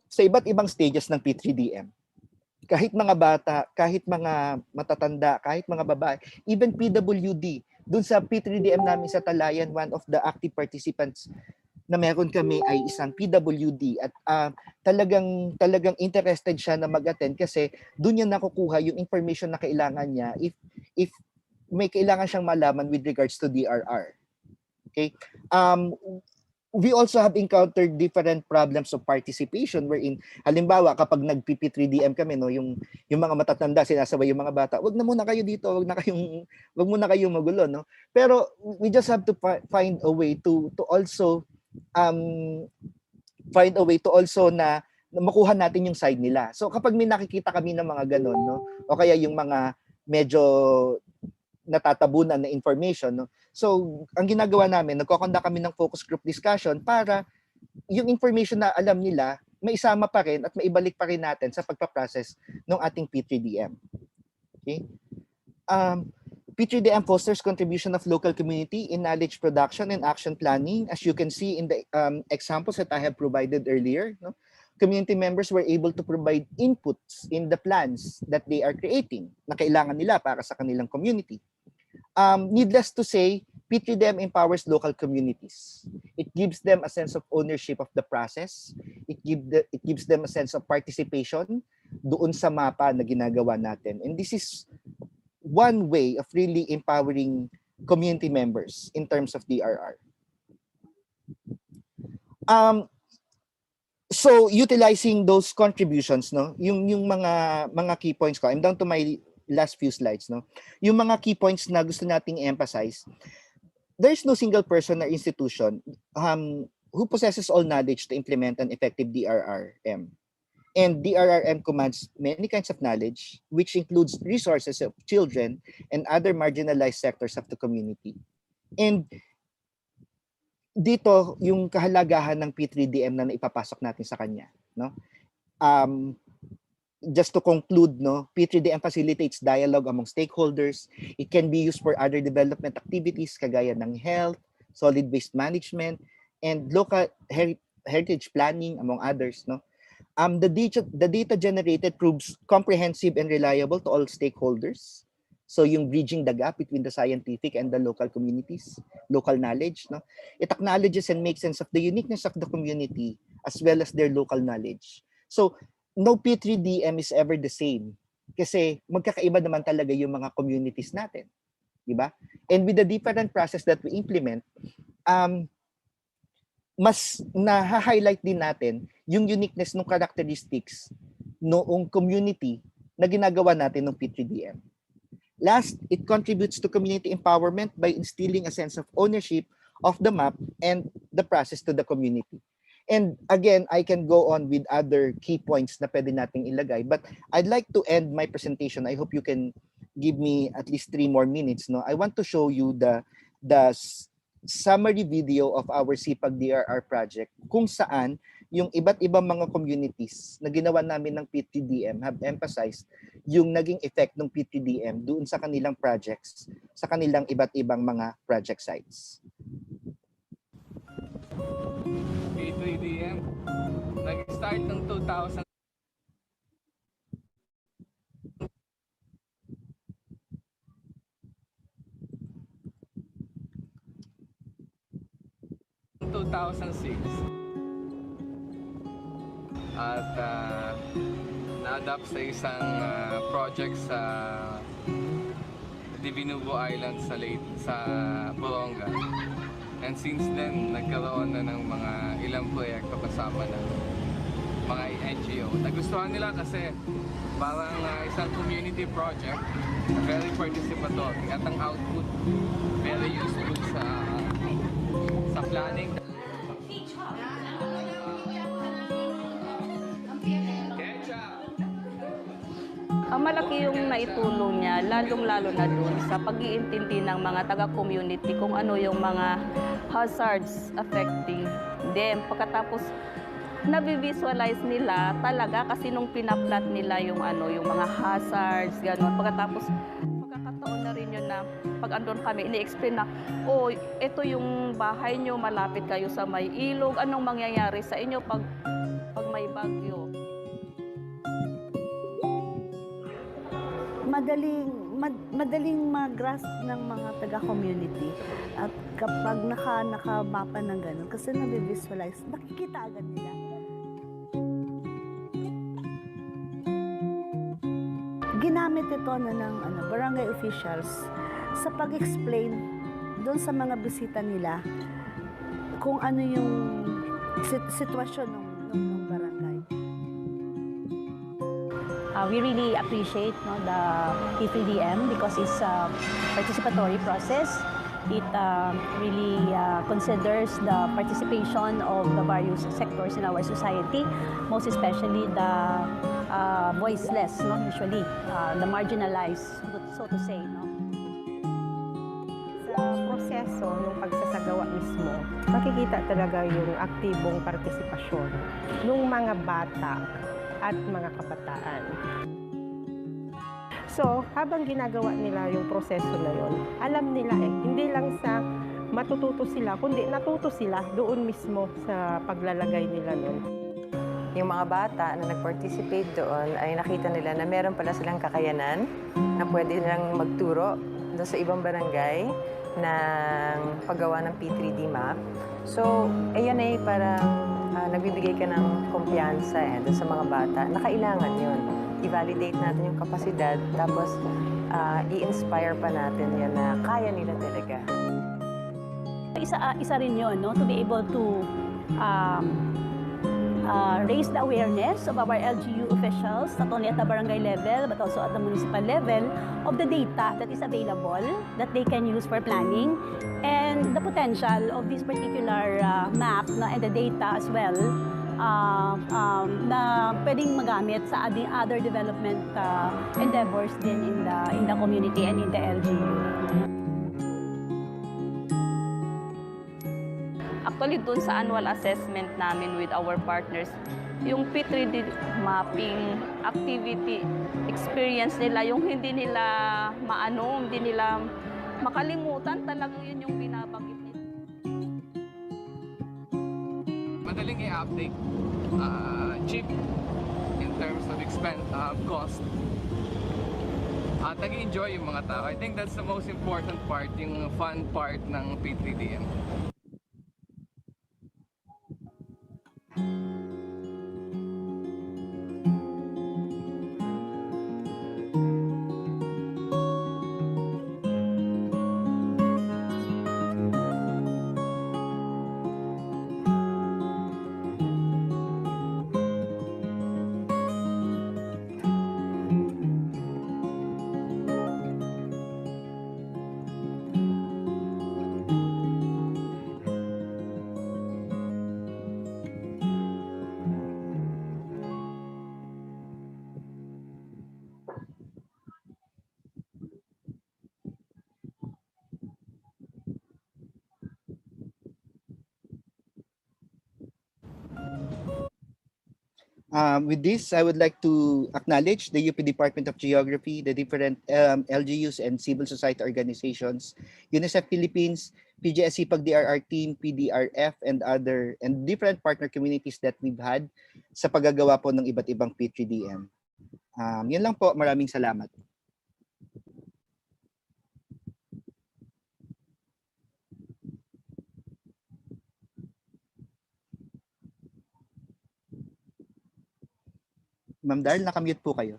sa iba't ibang stages ng P3DM. Kahit mga bata, kahit mga matatanda, kahit mga babae, even PWD. Doon sa P3DM namin sa Talayan, one of the active participants na meron kami ay isang PWD at talagang interested siya na mag-attend kasi doon niya nakukuha yung information na kailangan niya if may kailangan siyang malaman with regards to DRR. Okay? We also have encountered different problems of participation wherein halimbawa kapag nag-P3DM kami no yung mga matatanda sinasabay yung mga bata, wag na muna kayo dito, wag muna kayong magulo no. Pero we just have to find a way to also na makuha natin yung side nila. So kapag may nakikita kami ng mga ganon no o kaya yung mga medyo natatabunan na information. No? So, ang ginagawa namin, nagko-conduct kami ng focus group discussion para yung information na alam nila, maisama pa rin at maibalik pa rin natin sa pagpaprocess ng ating P3DM. Okay? P3DM fosters contribution of local community in knowledge production and action planning. As you can see in the examples that I have provided earlier, no? Community members were able to provide inputs in the plans that they are creating na kailangan nila para sa kanilang community. Needless to say, P3DM empowers local communities. It gives them a sense of ownership of the process. It gives them a sense of participation doon sa mapa na ginagawa natin. And this is one way of really empowering community members in terms of DRR. So utilizing those contributions, no, yung mga key points ko. I'm down to my last few slides, no. Yung mga key points na gusto nating emphasize. There's no single person or institution who possesses all knowledge to implement an effective DRRM. And DRRM commands many kinds of knowledge, which includes resources of children and other marginalized sectors of the community. And dito yung kahalagahan ng P3DM na naipapasok natin sa kanya, no? Just to conclude, no, P3DM facilitates dialogue among stakeholders. It can be used for other development activities kagaya ng health, solid waste management, and local heritage planning, among others, no. The data generated proves comprehensive and reliable to all stakeholders. So yung bridging the gap between the scientific and the local communities, local knowledge, no? It acknowledges and makes sense of the uniqueness of the community as well as their local knowledge. So no P3DM is ever the same kasi magkakaiba naman talaga yung mga communities natin, di ba? And with the different process that we implement, mas na-highlight din natin yung uniqueness ng characteristics noong community na ginagawa natin ng P3DM. Last, it contributes to community empowerment by instilling a sense of ownership of the map and the process to the community. And again, I can go on with other key points na pwede nating ilagay, but I'd like to end my presentation. I hope you can give me at least 3 more minutes. No, I want to show you the summary video of our SIPAG DRR project kung saan yung iba't ibang mga communities na ginawa namin ng P3DM have emphasized yung naging effect ng P3DM doon sa kanilang projects, sa kanilang iba't ibang mga project sites. P3DM, nag-start ng 2006. At na-adapt sa isang project sa Divinubo Island sa Boronga. And since then, nagkaroon na ng mga ilang proyekto kasama na mga NGO. Nagustuhan nila kasi parang isang community project, very participatory, at ang output very useful sa planning. Malaki yung naitulong niya, lalong-lalo na doon sa pag-iintindi ng mga taga-community kung ano yung mga hazards affecting them. Pagkatapos, nabivisualize nila talaga kasi nung pinaplat nila yung yung mga hazards, gano'n. Pagkatapos, pagkakataon na rin yun na pag andun kami, ini-explain na, oh, ito yung bahay nyo, malapit kayo sa may ilog, anong mangyayari sa inyo pag pag may bagyo. Madaling mag-grasp ng mga taga-community at kapag nakamapa ng ganun, kasi nabivisualize, nakikita agad nila. Ginamit ito ng barangay officials sa pag-explain doon sa mga bisita nila kung ano yung sitwasyon ng barangay. We really appreciate the P3DM because it's a participatory process. It really considers the participation of the various sectors in our society, most especially the voiceless, usually the marginalized, so to say. Sa proseso ng pagsasagawa mismo, makikita talaga yung aktibong partisipasyon ng mga bata at mga kabataan. So, habang ginagawa nila yung proseso na yun, alam nila hindi lang sa matututo sila, kundi natuto sila doon mismo sa paglalagay nila nun. Yung mga bata na nag-participate doon ay nakita nila na meron pala silang kakayanan na pwede nilang magturo doon sa ibang barangay ng paggawa ng P3D map. So, ayan ay parang nagbibigay ka ng kumpiyansa doon sa mga bata na kailangan yun. I-validate natin yung kapasidad, tapos i-inspire pa natin yan na kaya nila talaga. Isa rin yun, to be able to raise the awareness of our LGU officials, not only at the barangay level, but also at the municipal level, of the data that is available, that they can use for planning, and the potential of this particular map and the data as well, na pwedeng magamit sa other development endeavors din in the community and in the LGU. Actually, dun sa annual assessment namin with our partners, yung P3D mapping activity experience nila, yung hindi nila hindi nila makalimutan, talagang yun yung binabanggit nila. Madaling i-update, cheap in terms of cost. At nag-enjoy yung mga tao. I think that's the most important part, yung fun part ng P3DM. With this, I would like to acknowledge the UP Department of Geography, the different LGUs and civil society organizations, UNICEF Philippines, PGS DRR team, PDRF, and different partner communities that we've had sa paggagawa po ng iba't ibang P3DM. Yun lang po, maraming salamat. Ma'am Darl, nakamute po kayo.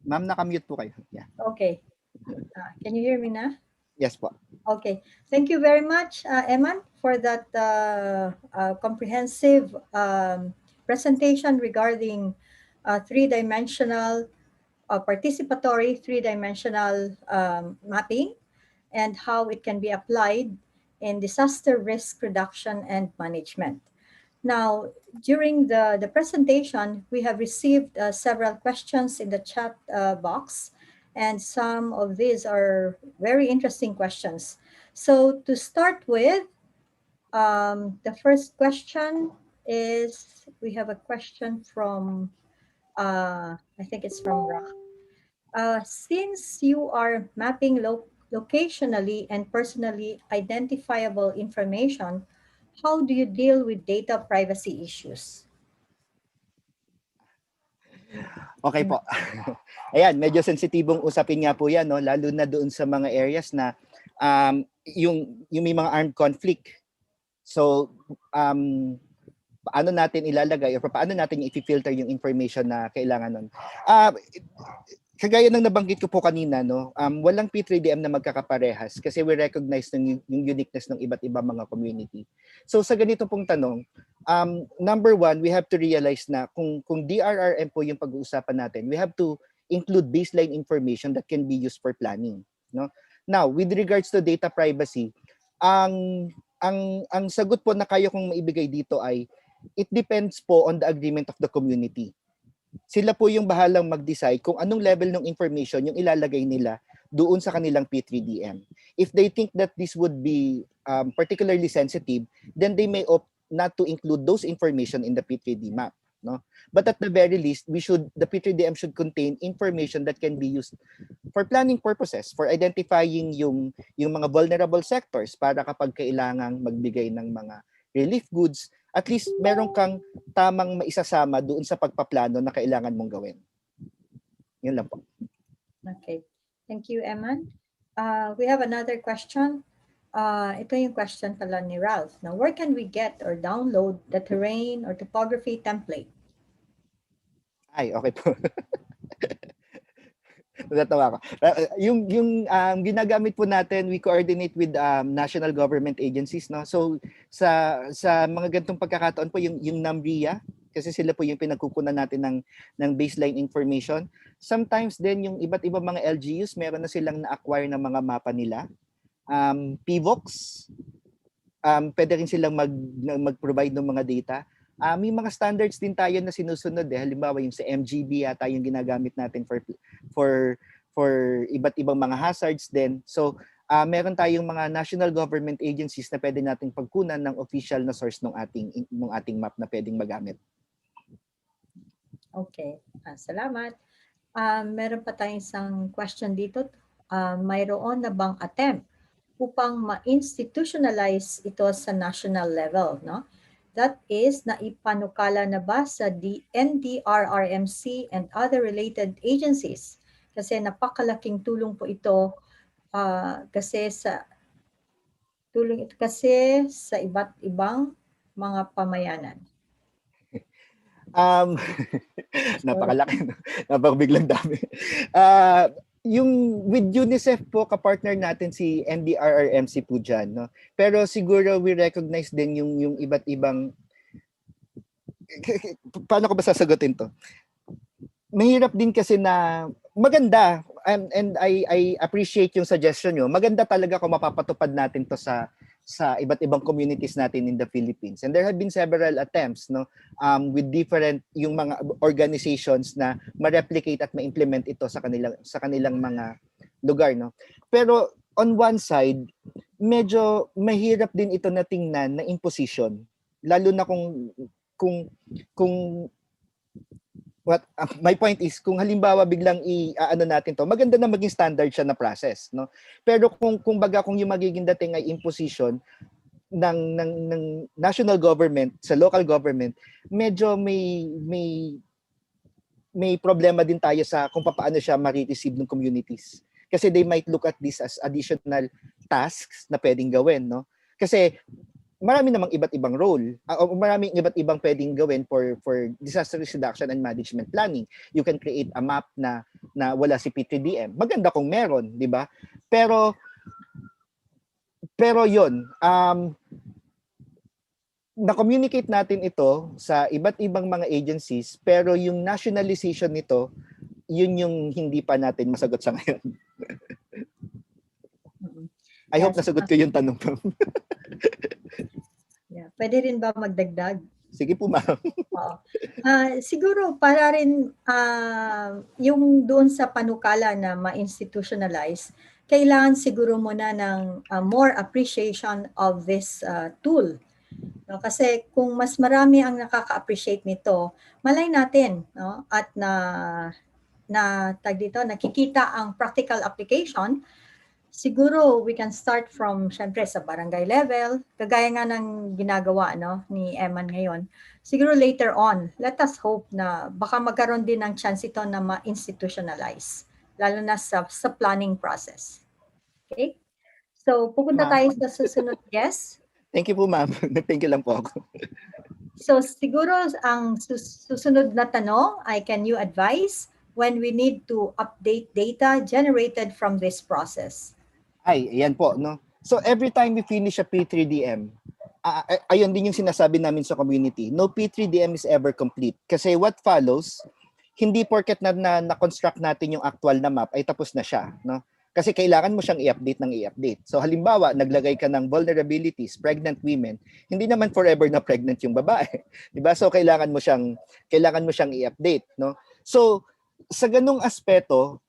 Ma'am, nakamute po kayo. Yeah. Okay. Can you hear me now? Yes po. Okay. Thank you very much, Eman, for that comprehensive presentation regarding three-dimensional, participatory three-dimensional mapping and how it can be applied in disaster risk reduction and management. Now, during the presentation, we have received several questions in the chat box, and some of these are very interesting questions. So to start with, the first question is, we have a question from, I think it's from Ra. Since you are mapping locationally and personally identifiable information, how do you deal with data privacy issues? Okay po. Ayan, medyo sensitibong usapin nga po yan, no? Lalo na doon sa mga areas na yung may mga armed conflict. So, paano natin ilalagay o paano natin i-filter yung information na kailangan nun? Kagaya ng nabanggit ko po kanina, no, walang P3DM na magkakaparehas kasi we recognize yung uniqueness ng iba't ibang mga community. So sa ganito pong tanong, number one, we have to realize na kung DRRM po yung pag-uusapan natin, we have to include baseline information that can be used for planning. No? Now, with regards to data privacy, ang sagot po na kaya kong maibigay dito ay it depends po on the agreement of the community. Sila po yung bahalang mag-decide kung anong level ng information yung ilalagay nila doon sa kanilang P3DM. If they think that this would be particularly sensitive, then they may opt not to include those information in the P3D map. No? But at the very least, the P3DM should contain information that can be used for planning purposes, for identifying yung mga vulnerable sectors para kapag kailangang magbigay ng mga relief goods, at least meron kang tamang maisasama doon sa pagpaplano na kailangan mong gawin. Yun lang po. Okay. Thank you, Eman. We have another question. Ito yung question pala ni Ralph. Now, where can we get or download the terrain or topography template? Ay, okay po. Natatawa ko. Yung ginagamit po natin, we coordinate with national government agencies, no. So sa mga ganitong pagkakataon po yung NAMRIA, kasi sila po yung pinagkukunan natin ng baseline information. Sometimes din yung iba't ibang mga LGUs, meron na silang na-acquire ng mga mapa nila. PVOX, pwede rin silang mag-provide ng mga data. May mga standards din tayo na sinusunod halimbawa yung sa MGB yata yung ginagamit natin for iba't ibang mga hazards din. So meron tayong mga national government agencies na pwede nating pagkunan ng official na source ng ating map na pwedeng magamit. Okay, salamat. Meron pa tayong isang question dito. Mayroon na bang attempt upang ma-institutionalize ito sa national level, no? That is, naipanukala na ba sa NDRRMC and other related agencies? Kasi napakalaking tulong po ito kasi sa iba't ibang mga pamayanan. Napakalaki, napakabiglang dami. Yung with UNICEF po, kapartner natin si NDRRMC po dyan, no? Pero siguro we recognize din yung iba't ibang, paano ko ba sasagutin to? Mahirap din kasi na maganda, and I appreciate yung suggestion nyo. Maganda talaga kung mapapatupad natin to sa iba't ibang communities natin in the Philippines. And there have been several attempts, no, with different yung mga organizations na ma-replicate at ma-implement ito sa kanilang mga lugar, no. Pero on one side, medyo mahirap din ito na tingnan na imposition, lalo na kung my point is, kung halimbawa biglang i-ano natin to, maganda na maging standard siya na process, no? Pero kung yung magiging dating ay imposition ng national government sa local government, medyo may problema din tayo sa kung paano siya ma-receive ng communities. Kasi they might look at this as additional tasks na pwedeng gawin, no? Kasi marami namang iba't ibang role. Maraming iba't ibang pwedeng gawin for disaster risk reduction and management planning. You can create a map na wala si P3DM. Maganda kung meron, di ba? Pero yun, na-communicate natin ito sa iba't ibang mga agencies, pero yung nationalization nito, yun yung hindi pa natin masagot sa ngayon. I hope nasagot ko yung tanong. Yeah. Pwede rin ba magdagdag? Sige po, ma'am. Siguro para rin yung doon sa panukala na ma-institutionalize, kailangan siguro muna ng more appreciation of this tool. No? Kasi kung mas marami ang nakaka-appreciate nito, malay natin, no? At nakikita ang practical application siguro we can start from, syempre, sa barangay level, kagaya nga ng ginagawa no, ni Eman ngayon. Siguro later on, let us hope na baka magkaroon din ng chance ito na ma-institutionalize, lalo na sa planning process. Okay? So, pupunta tayo sa susunod guest. Thank you po, ma'am. Thank you lang po ako. So, siguro ang susunod na tanong ay, can you advise when we need to update data generated from this process? Ay, ayan po, no? So every time we finish a P3DM, ayun din yung sinasabi namin sa community, no P3DM is ever complete. Kasi what follows, hindi porket na-construct natin yung actual na map ay tapos na siya, no? Kasi kailangan mo siyang i-update ng i-update. So halimbawa, naglagay ka ng vulnerabilities, pregnant women, hindi naman forever na pregnant yung babae, 'di ba? So kailangan mo siyang i-update, no? So sa ganung aspeto,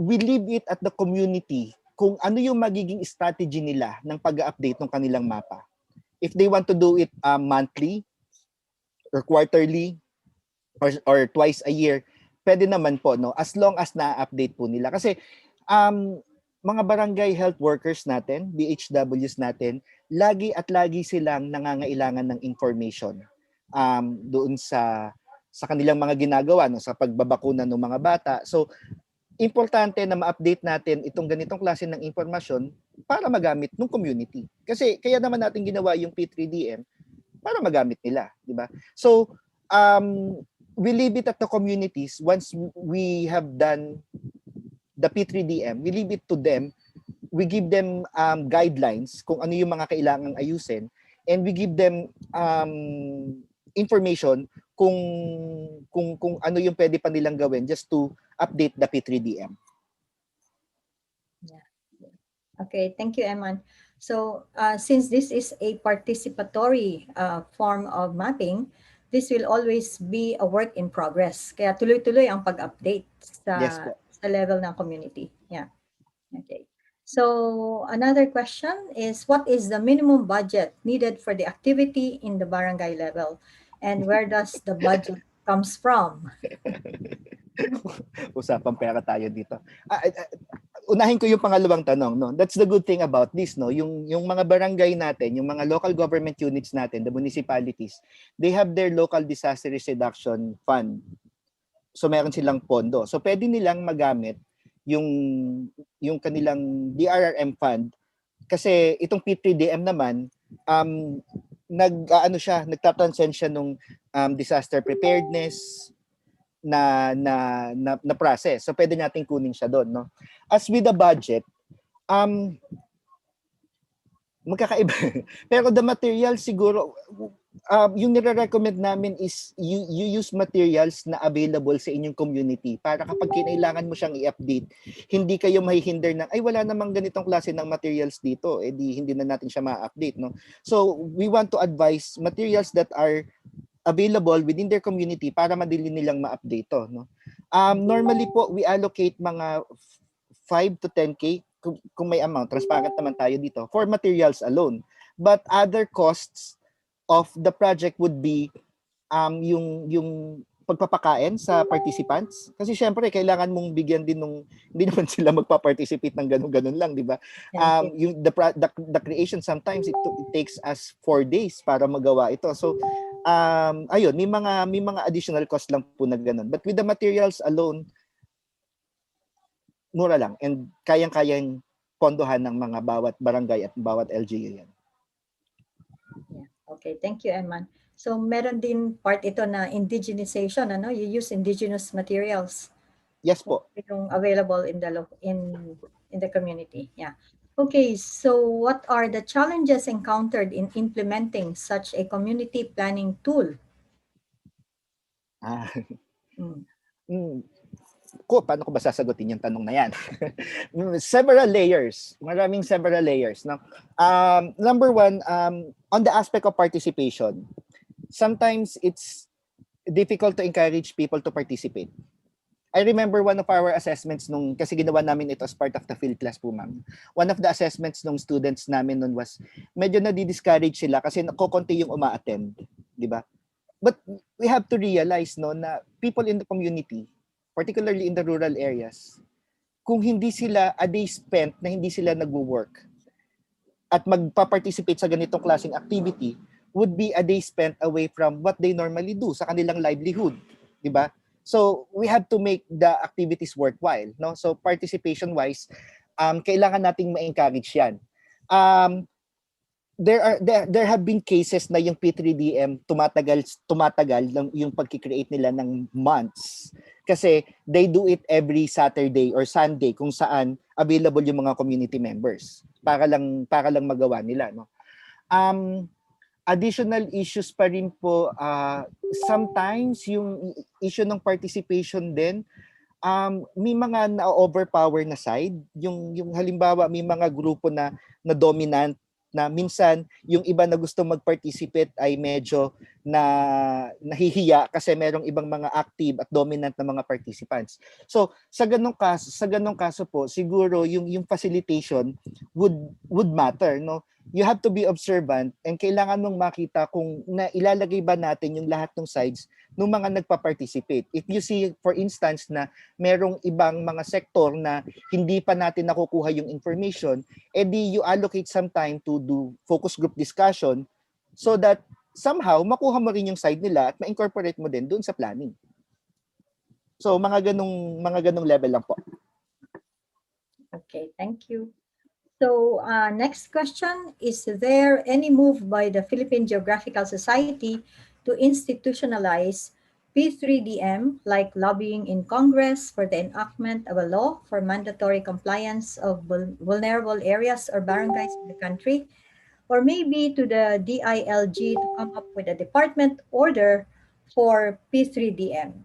we leave it at the community kung ano yung magiging strategy nila ng pag-update ng kanilang mapa. If they want to do it monthly or quarterly or twice a year, pwede naman po, no, as long as na-update po nila. Kasi mga barangay health workers natin, BHWs natin, lagi silang nangangailangan ng information doon sa kanilang mga ginagawa, no, sa pagbabakuna ng mga bata. So importante na ma-update natin itong ganitong klase ng impormasyon para magamit ng community. Kasi kaya naman natin ginawa yung P3DM para magamit nila, di ba? So, we leave it at the communities. Once we have done the P3DM, we leave it to them. We give them guidelines kung ano yung mga kailangang ayusin, and we give them information kung ano yung pwede pa nilang gawin just to update the P3DM. Yeah. Okay, thank you, Eman. So since this is a participatory form of mapping, this will always be a work in progress. Kaya tuloy-tuloy ang pag-update sa level ng community. Yeah. Okay. So another question is, what is the minimum budget needed for the activity in the barangay level? And where does the budget comes from? Usapang pera tayo dito. Unahin ko yung pangalawang tanong, no. That's the good thing about this, no. Yung mga barangay natin, yung mga local government units natin, the municipalities, they have their local disaster risk reduction fund. So meron silang pondo. So pwede nilang magamit yung kanilang DRRM fund, kasi itong P3DM naman nagtatranscend siya nung disaster preparedness na process. So pwede nating kunin siya doon, no. As with the budget, magkakaiba. Pero the material siguro, yung nire-recommend namin is you use materials na available sa inyong community para kapag kinailangan mo siyang i-update, hindi kayo mahihinder ng, ay wala namang ganitong klase ng materials dito, eh di hindi na natin siya ma-update, no. So we want to advise materials that are available within their community para madali nilang ma-update to, no. Normally po we allocate mga 5 to 10K kung may amount, transparent naman tayo dito, for materials alone. But other costs of the project would be yung pagpapakain sa participants, kasi syempre kailangan mong bigyan din nung, hindi naman sila magpa-participate ng ganun lang, di ba? Yung the creation, sometimes it takes us 4 days para magawa ito. So ayun, may mga additional cost lang po na ganun. But with the materials alone, mura lang, and kayang-kayang pondohan ng mga bawat barangay at bawat LGU yan. Yeah. Okay, thank you, Eman. So meron din part ito na indigenization, ano? You use indigenous materials. Yes po. Yung available in the community. Yeah. Okay, so what are the challenges encountered in implementing such a community planning tool? Paano ko ba sasagutin yung tanong na yan? Several layers. Maraming several layers. No? Number one, on the aspect of participation, sometimes it's difficult to encourage people to participate. I remember one of our assessments kasi ginawa namin ito as part of the field class po, ma'am. One of the assessments nung students namin nun was, medyo nadi-discourage sila kasi kukunti yung uma-attend, di ba? But we have to realize, no, na people in the community, particularly in the rural areas, kung hindi sila a day spent na hindi sila nagwo-work at magpa-participate sa ganitong klaseng activity would be a day spent away from what they normally do sa kanilang livelihood, di ba? So we have to make the activities worthwhile, no? So participation wise, kailangan nating ma-encourage 'yan. There have been cases na yung P3DM tumatagal lang yung pagki-create nila ng months kasi they do it every Saturday or Sunday kung saan available yung mga community members para lang magawa nila, no. Additional issues pa rin po, sometimes yung issue ng participation din, may mga na-overpower na side, yung halimbawa may mga grupo na dominant na minsan yung iba na gusto mag-participate ay medyo nahihiya kasi merong ibang mga active at dominant na mga participants. So sa ganung kaso po siguro yung facilitation would matter, no. You have to be observant and kailangan mong makita kung ilalagay ba natin yung lahat ng sides ng mga nagpa-participate. If you see for instance na merong ibang mga sektor na hindi pa natin nakukuha yung information, edi you allocate some time to do focus group discussion so that somehow makuha mo rin yung side nila at ma-incorporate mo din doon sa planning. So mga ganung level lang po. Okay, thank you. So next question, is there any move by the Philippine Geographical Society to institutionalize P3DM, like lobbying in Congress for the enactment of a law for mandatory compliance of vulnerable areas or barangays in the country, or maybe to the DILG to come up with a department order for P3DM?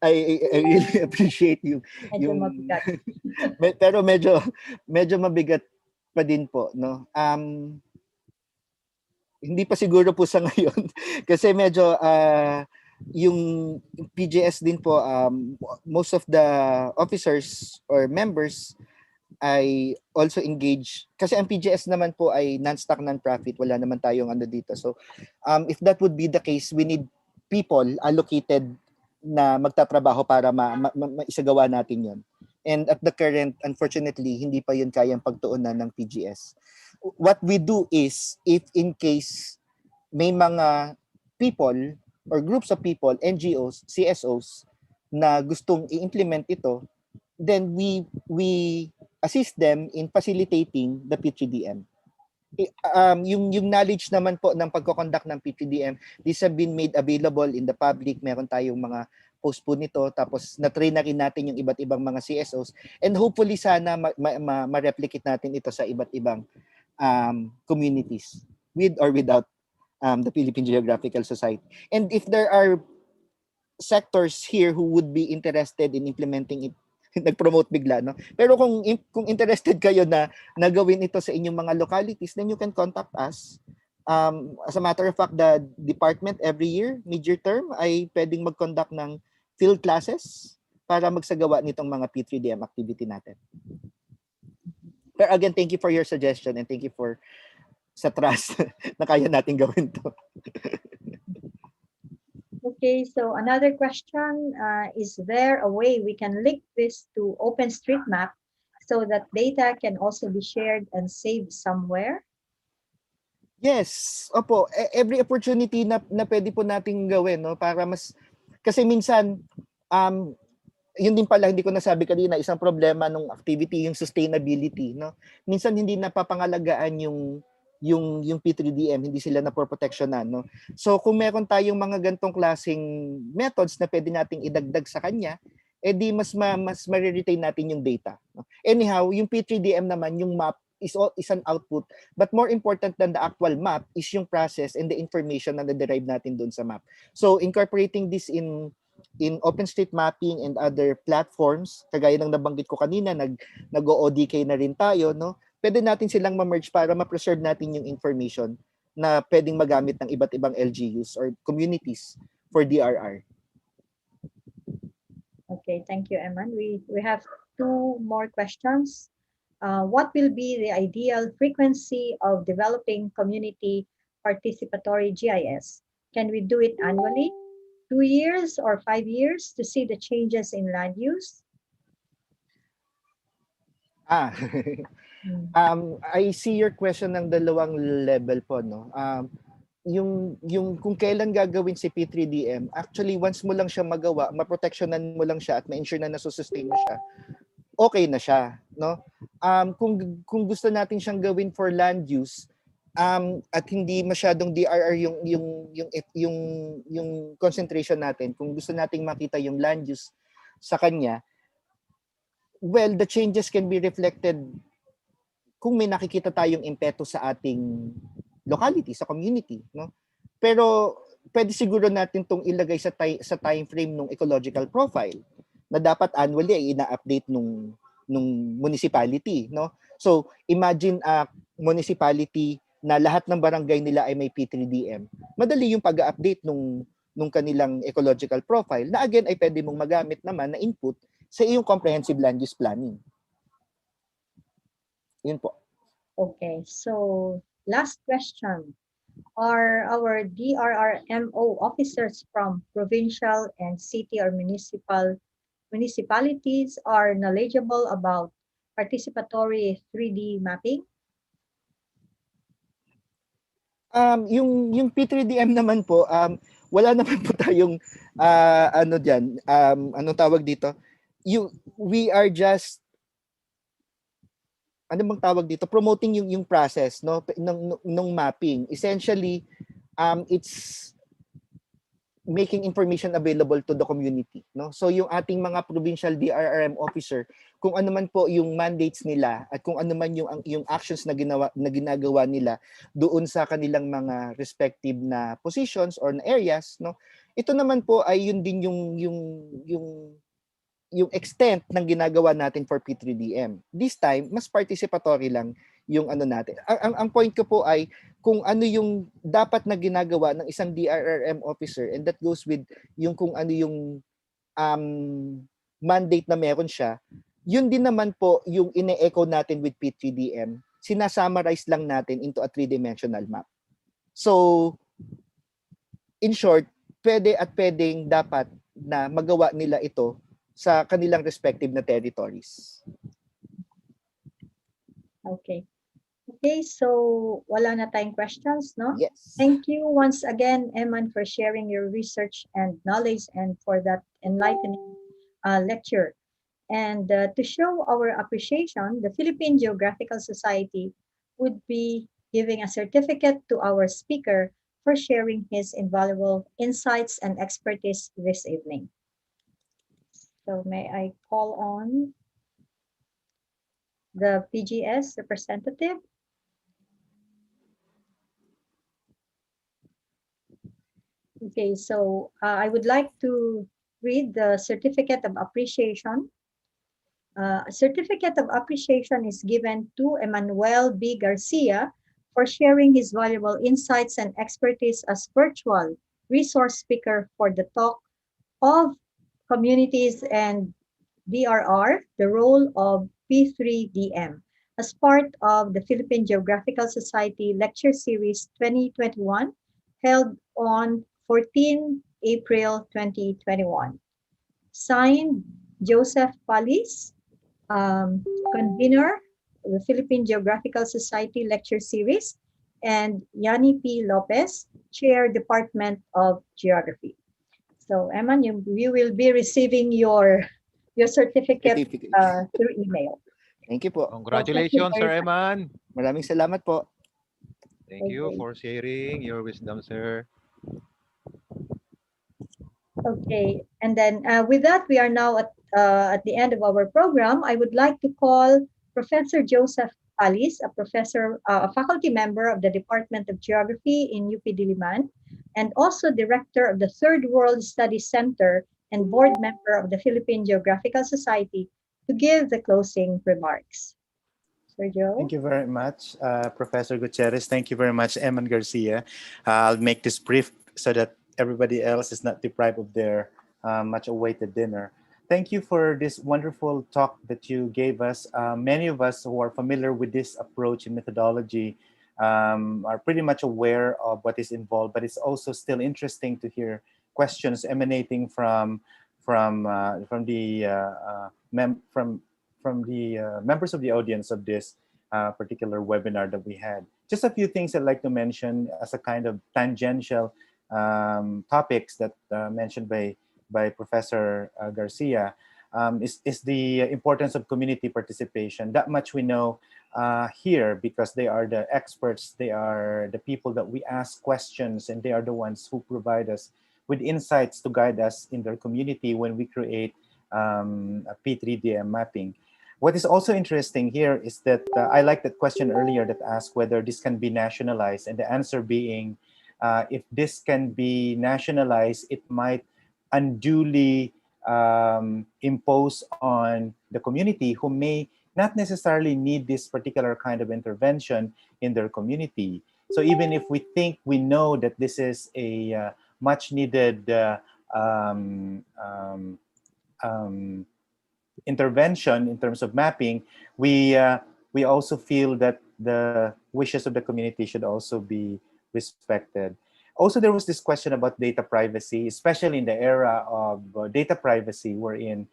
I really appreciate you. Medyo mabigat. Pero medyo mabigat pa din po, no. Hindi pa siguro po sa ngayon kasi medyo yung PGS din po, most of the officers or members ay also engage kasi ang PGS naman po ay non-stock non-profit, wala naman tayong ano dito. So if that would be the case, we need people allocated na magtatrabaho para maisagawa natin yon. And at the current, unfortunately, hindi pa yun kayang pagtuunan ng PGS. What we do is, if in case may mga people or groups of people, NGOs, CSOs, na gustong i-implement ito, then we assist them in facilitating the P3DM. Yung knowledge naman po ng pagko-conduct ng P3DM, these have been made available in the public. Meron tayong mga post po nito, tapos na-train na rin natin yung iba't ibang mga CSOs, and hopefully sana ma-replicate natin ito sa iba't ibang communities with or without the Philippine Geographical Society. And if there are sectors here who would be interested in implementing it, nag-promote bigla, no? Pero kung interested kayo na gawin ito sa inyong mga localities, then you can contact us. As a matter of fact, the department every year, mid-year term, ay pwedeng mag-conduct ng field classes para magsagawa nitong mga P3DM activity natin. Pero again, thank you for your suggestion and thank you for sa trust na kaya natin gawin to. Okay, so another question, is there a way we can link this to OpenStreetMap so that data can also be shared and saved somewhere? Yes, opo. Every opportunity na pwede po nating gawin, no, para mas kasi minsan yun din pala hindi ko nasabi kanina, isang problema ng activity yung sustainability, no. Minsan hindi napapangalagaan yung P3DM, hindi sila napoproteksyonan, no. So kung meron tayong mga gantong klaseng methods na pwede nating idagdag sa kanya, edi mas ma-retain natin yung data, no? Anyhow, yung P3DM naman, yung map is an output, but more important than the actual map is yung process and the information na na-derive natin doon sa map. So incorporating this in OpenStreet mapping and other platforms, kagaya ng nabanggit ko kanina, nag-ODK na rin tayo, no? Pwede natin silang ma-merge para ma-preserve natin yung information na pwedeng magamit ng iba't ibang LGUs or communities for DRR. Okay, thank you, Eman. We have two more questions. What will be the ideal frequency of developing community participatory GIS? Can we do it annually? 2 years or 5 years to see the changes in land use? Ah, I see your question ng dalawang level po, no? Yung kung kailan gagawin si P3DM, actually once mo lang siya magawa, maproteksyonan mo lang siya at ma-ensure na nasusustain mo siya, okay na siya, no? Kung gusto natin siyang gawin for land use, at hindi masyadong DRR yung concentration natin, kung gusto nating makita yung land use sa kanya, well, the changes can be reflected kung may nakikita tayong impeto sa ating locality, sa community, no? Pero pwede siguro natin tong ilagay sa time frame ng ecological profile na dapat annually ay ina-update nung municipality, no? So, imagine a municipality na lahat ng barangay nila ay may P3DM. Madali yung pag-update nung kanilang ecological profile na again ay pwede mong magamit naman na input sa iyong comprehensive land use planning. Yun po. Okay, so last question. Are our DRRMO officers from provincial and city or municipalities are knowledgeable about participatory 3D mapping? Yung P3DM naman po, wala naman po tayong ano diyan, anong tawag dito? We are just ano bang tawag dito, promoting yung process, no, ng mapping. Essentially, it's making information available to the community, no? So yung ating mga provincial DRRM officer, kung ano man po yung mandates nila at kung ano man yung actions na ginagawa nila doon sa kanilang mga respective na positions or na areas, no? Ito naman po ay yun din yung extent ng ginagawa natin for P3DM. This time, mas participatory lang yung ano natin. Ang point ko po ay kung ano yung dapat na ginagawa ng isang DRRM officer, and that goes with yung kung ano yung mandate na meron siya, yun din naman po yung ine-echo natin with P3DM. Sinasummarize lang natin into a three-dimensional map. So, in short, pwedeng dapat na magawa nila ito sa kanilang respective na territories. Okay. Okay, so wala na tayong questions, no? Yes. Thank you once again, Eman, for sharing your research and knowledge and for that enlightening lecture. And to show our appreciation, the Philippine Geographical Society would be giving a certificate to our speaker for sharing his invaluable insights and expertise this evening. So may I call on the PGS representative? Okay, so I would like to read the certificate of appreciation. A certificate of appreciation is given to Emmanuel B. Garcia for sharing his valuable insights and expertise as virtual resource speaker for the talk of communities and DRR, the role of P3DM, as part of the Philippine Geographical Society Lecture Series 2021, held on 14 April 2021. Signed, Joseph Palis, convener of the Philippine Geographical Society Lecture Series, and Yani P. Lopez, Chair, Department of Geography. So, Eman, you will be receiving your certificate through email. Thank you po. Congratulations, Sir Eman. Maraming salamat po. Thank you for sharing your wisdom, sir. Okay, and then with that, we are now at the end of our program. I would like to call Professor Joseph Palis, a faculty member of the Department of Geography in UP Diliman, and also director of the Third World Studies Center and board member of the Philippine Geographical Society, to give the closing remarks. Sir Joe? Thank you very much, Professor Gutierrez. Thank you very much, Emmanuel Garcia. I'll make this brief so that everybody else is not deprived of their much awaited dinner. Thank you for this wonderful talk that you gave us. Many of us who are familiar with this approach and methodology are pretty much aware of what is involved, but it's also still interesting to hear questions emanating from the members of the audience of this particular webinar that we had. Just a few things I'd like to mention as a kind of tangential topics that mentioned by Professor Garcia is the importance of community participation. That much we know here because they are the experts, they are the people that we ask questions, and they are the ones who provide us with insights to guide us in their community when we create a P3DM mapping. What is also interesting here is that I like that question earlier that asked whether this can be nationalized, and the answer being if this can be nationalized, it might unduly impose on the community who may not necessarily need this particular kind of intervention in their community. So even if we think we know that this is a much needed intervention in terms of mapping, we also feel that the wishes of the community should also be respected. Also, there was this question about data privacy, especially in the era of data privacy, wherein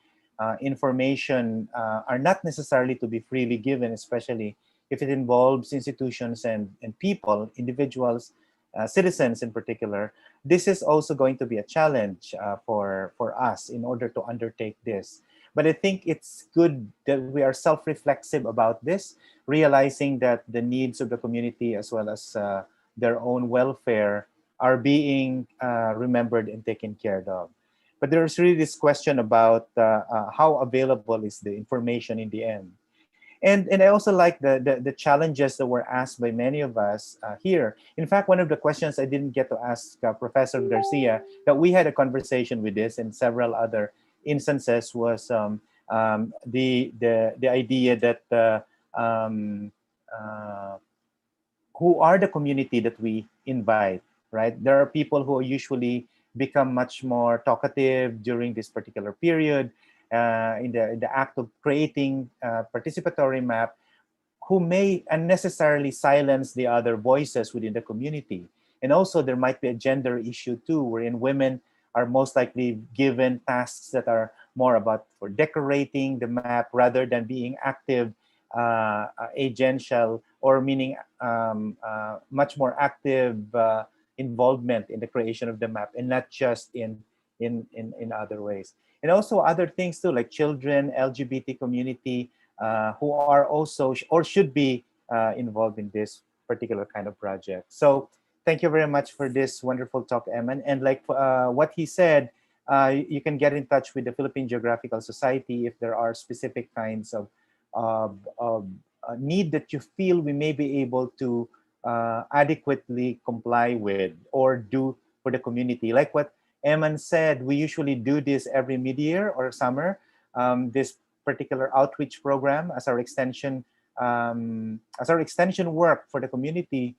information are not necessarily to be freely given, especially if it involves institutions and people, individuals, citizens in particular. This is also going to be a challenge for us in order to undertake this. But I think it's good that we are self-reflexive about this, realizing that the needs of the community as well as their own welfare are being remembered and taken care of. But there's really this question about how available is the information in the end. And I also like the challenges that were asked by many of us here. In fact, one of the questions I didn't get to ask Professor Garcia, that we had a conversation with this and several other instances, was the idea that who are the community that we invite, right? There are people who usually become much more talkative during this particular period in the act of creating a participatory map, who may unnecessarily silence the other voices within the community. And also there might be a gender issue too, wherein women are most likely given tasks that are more about for decorating the map rather than being active, agential, or meaning much more active involvement in the creation of the map, and not just in other ways. And also other things too, like children, LGBT community, who are also or should be involved in this particular kind of project. So thank you very much for this wonderful talk, Eman. And like what he said, you can get in touch with the Philippine Geographical Society if there are specific kinds of need that you feel we may be able to adequately comply with or do for the community. Like what Eman said, we usually do this every mid-year or summer, this particular outreach program as our extension work for the community.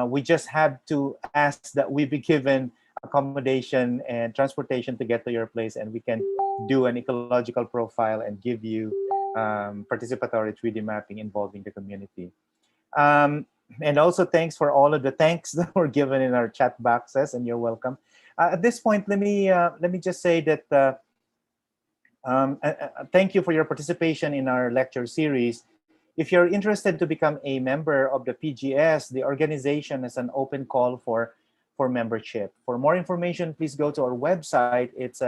We just have to ask that we be given accommodation and transportation to get to your place, and we can do an ecological profile and give you participatory 3D mapping involving the community. And also thanks for all of the thanks that were given in our chat boxes, and you're welcome. At this point, let me just say that thank you for your participation in our lecture series. If you're interested to become a member of the PGS, the organization has an open call for membership. For more information, please go to our website. It's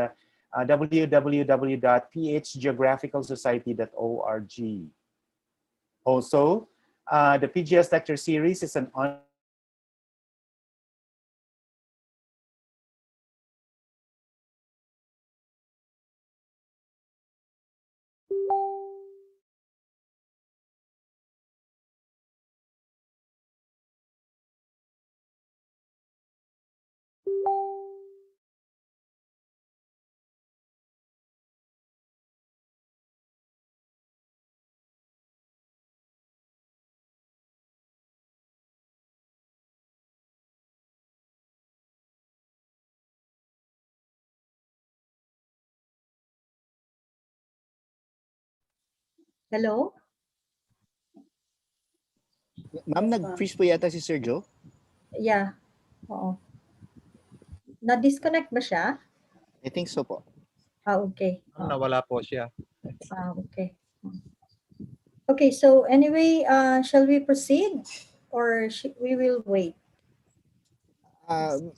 www.phgeographicalsociety.org. Also, the PGS lecture series is an Hello? Ma'am, nag-freeze po yata si Sir Joe. Yeah. Oo. Na-disconnect ba siya? I think so po. Okay. Nawala po siya. Okay. Okay, so anyway, shall we proceed or we will wait?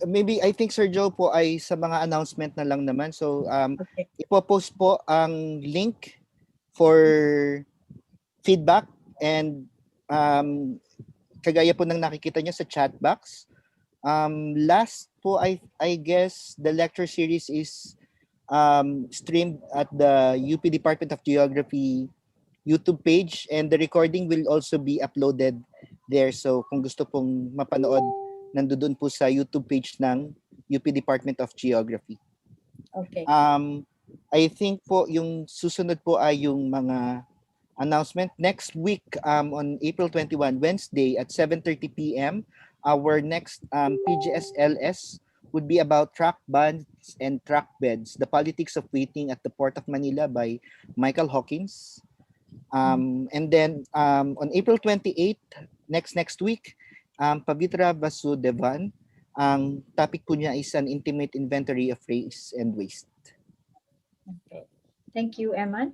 Maybe I think Sir Joe po ay sa mga announcement na lang naman. So Okay. ipopost po ang link for feedback and kagaya po ng nakikita nyo sa chat box. Last po, I guess the lecture series is streamed at the UP Department of Geography YouTube page, and the recording will also be uploaded there. So kung gusto pong mapanood, nandoon po sa YouTube page ng UP Department of Geography. Okay. I think po yung susunod po ay yung mga announcement next week on April 21, Wednesday at 7:30 p.m. Our next PGS LS would be about track bans and track beds, the politics of waiting at the Port of Manila by Michael Hawkins. And then on April 28, next week, Pavitra Vasudevan, ang topic po niya is an intimate inventory of race and waste. Okay. Thank you, Emma.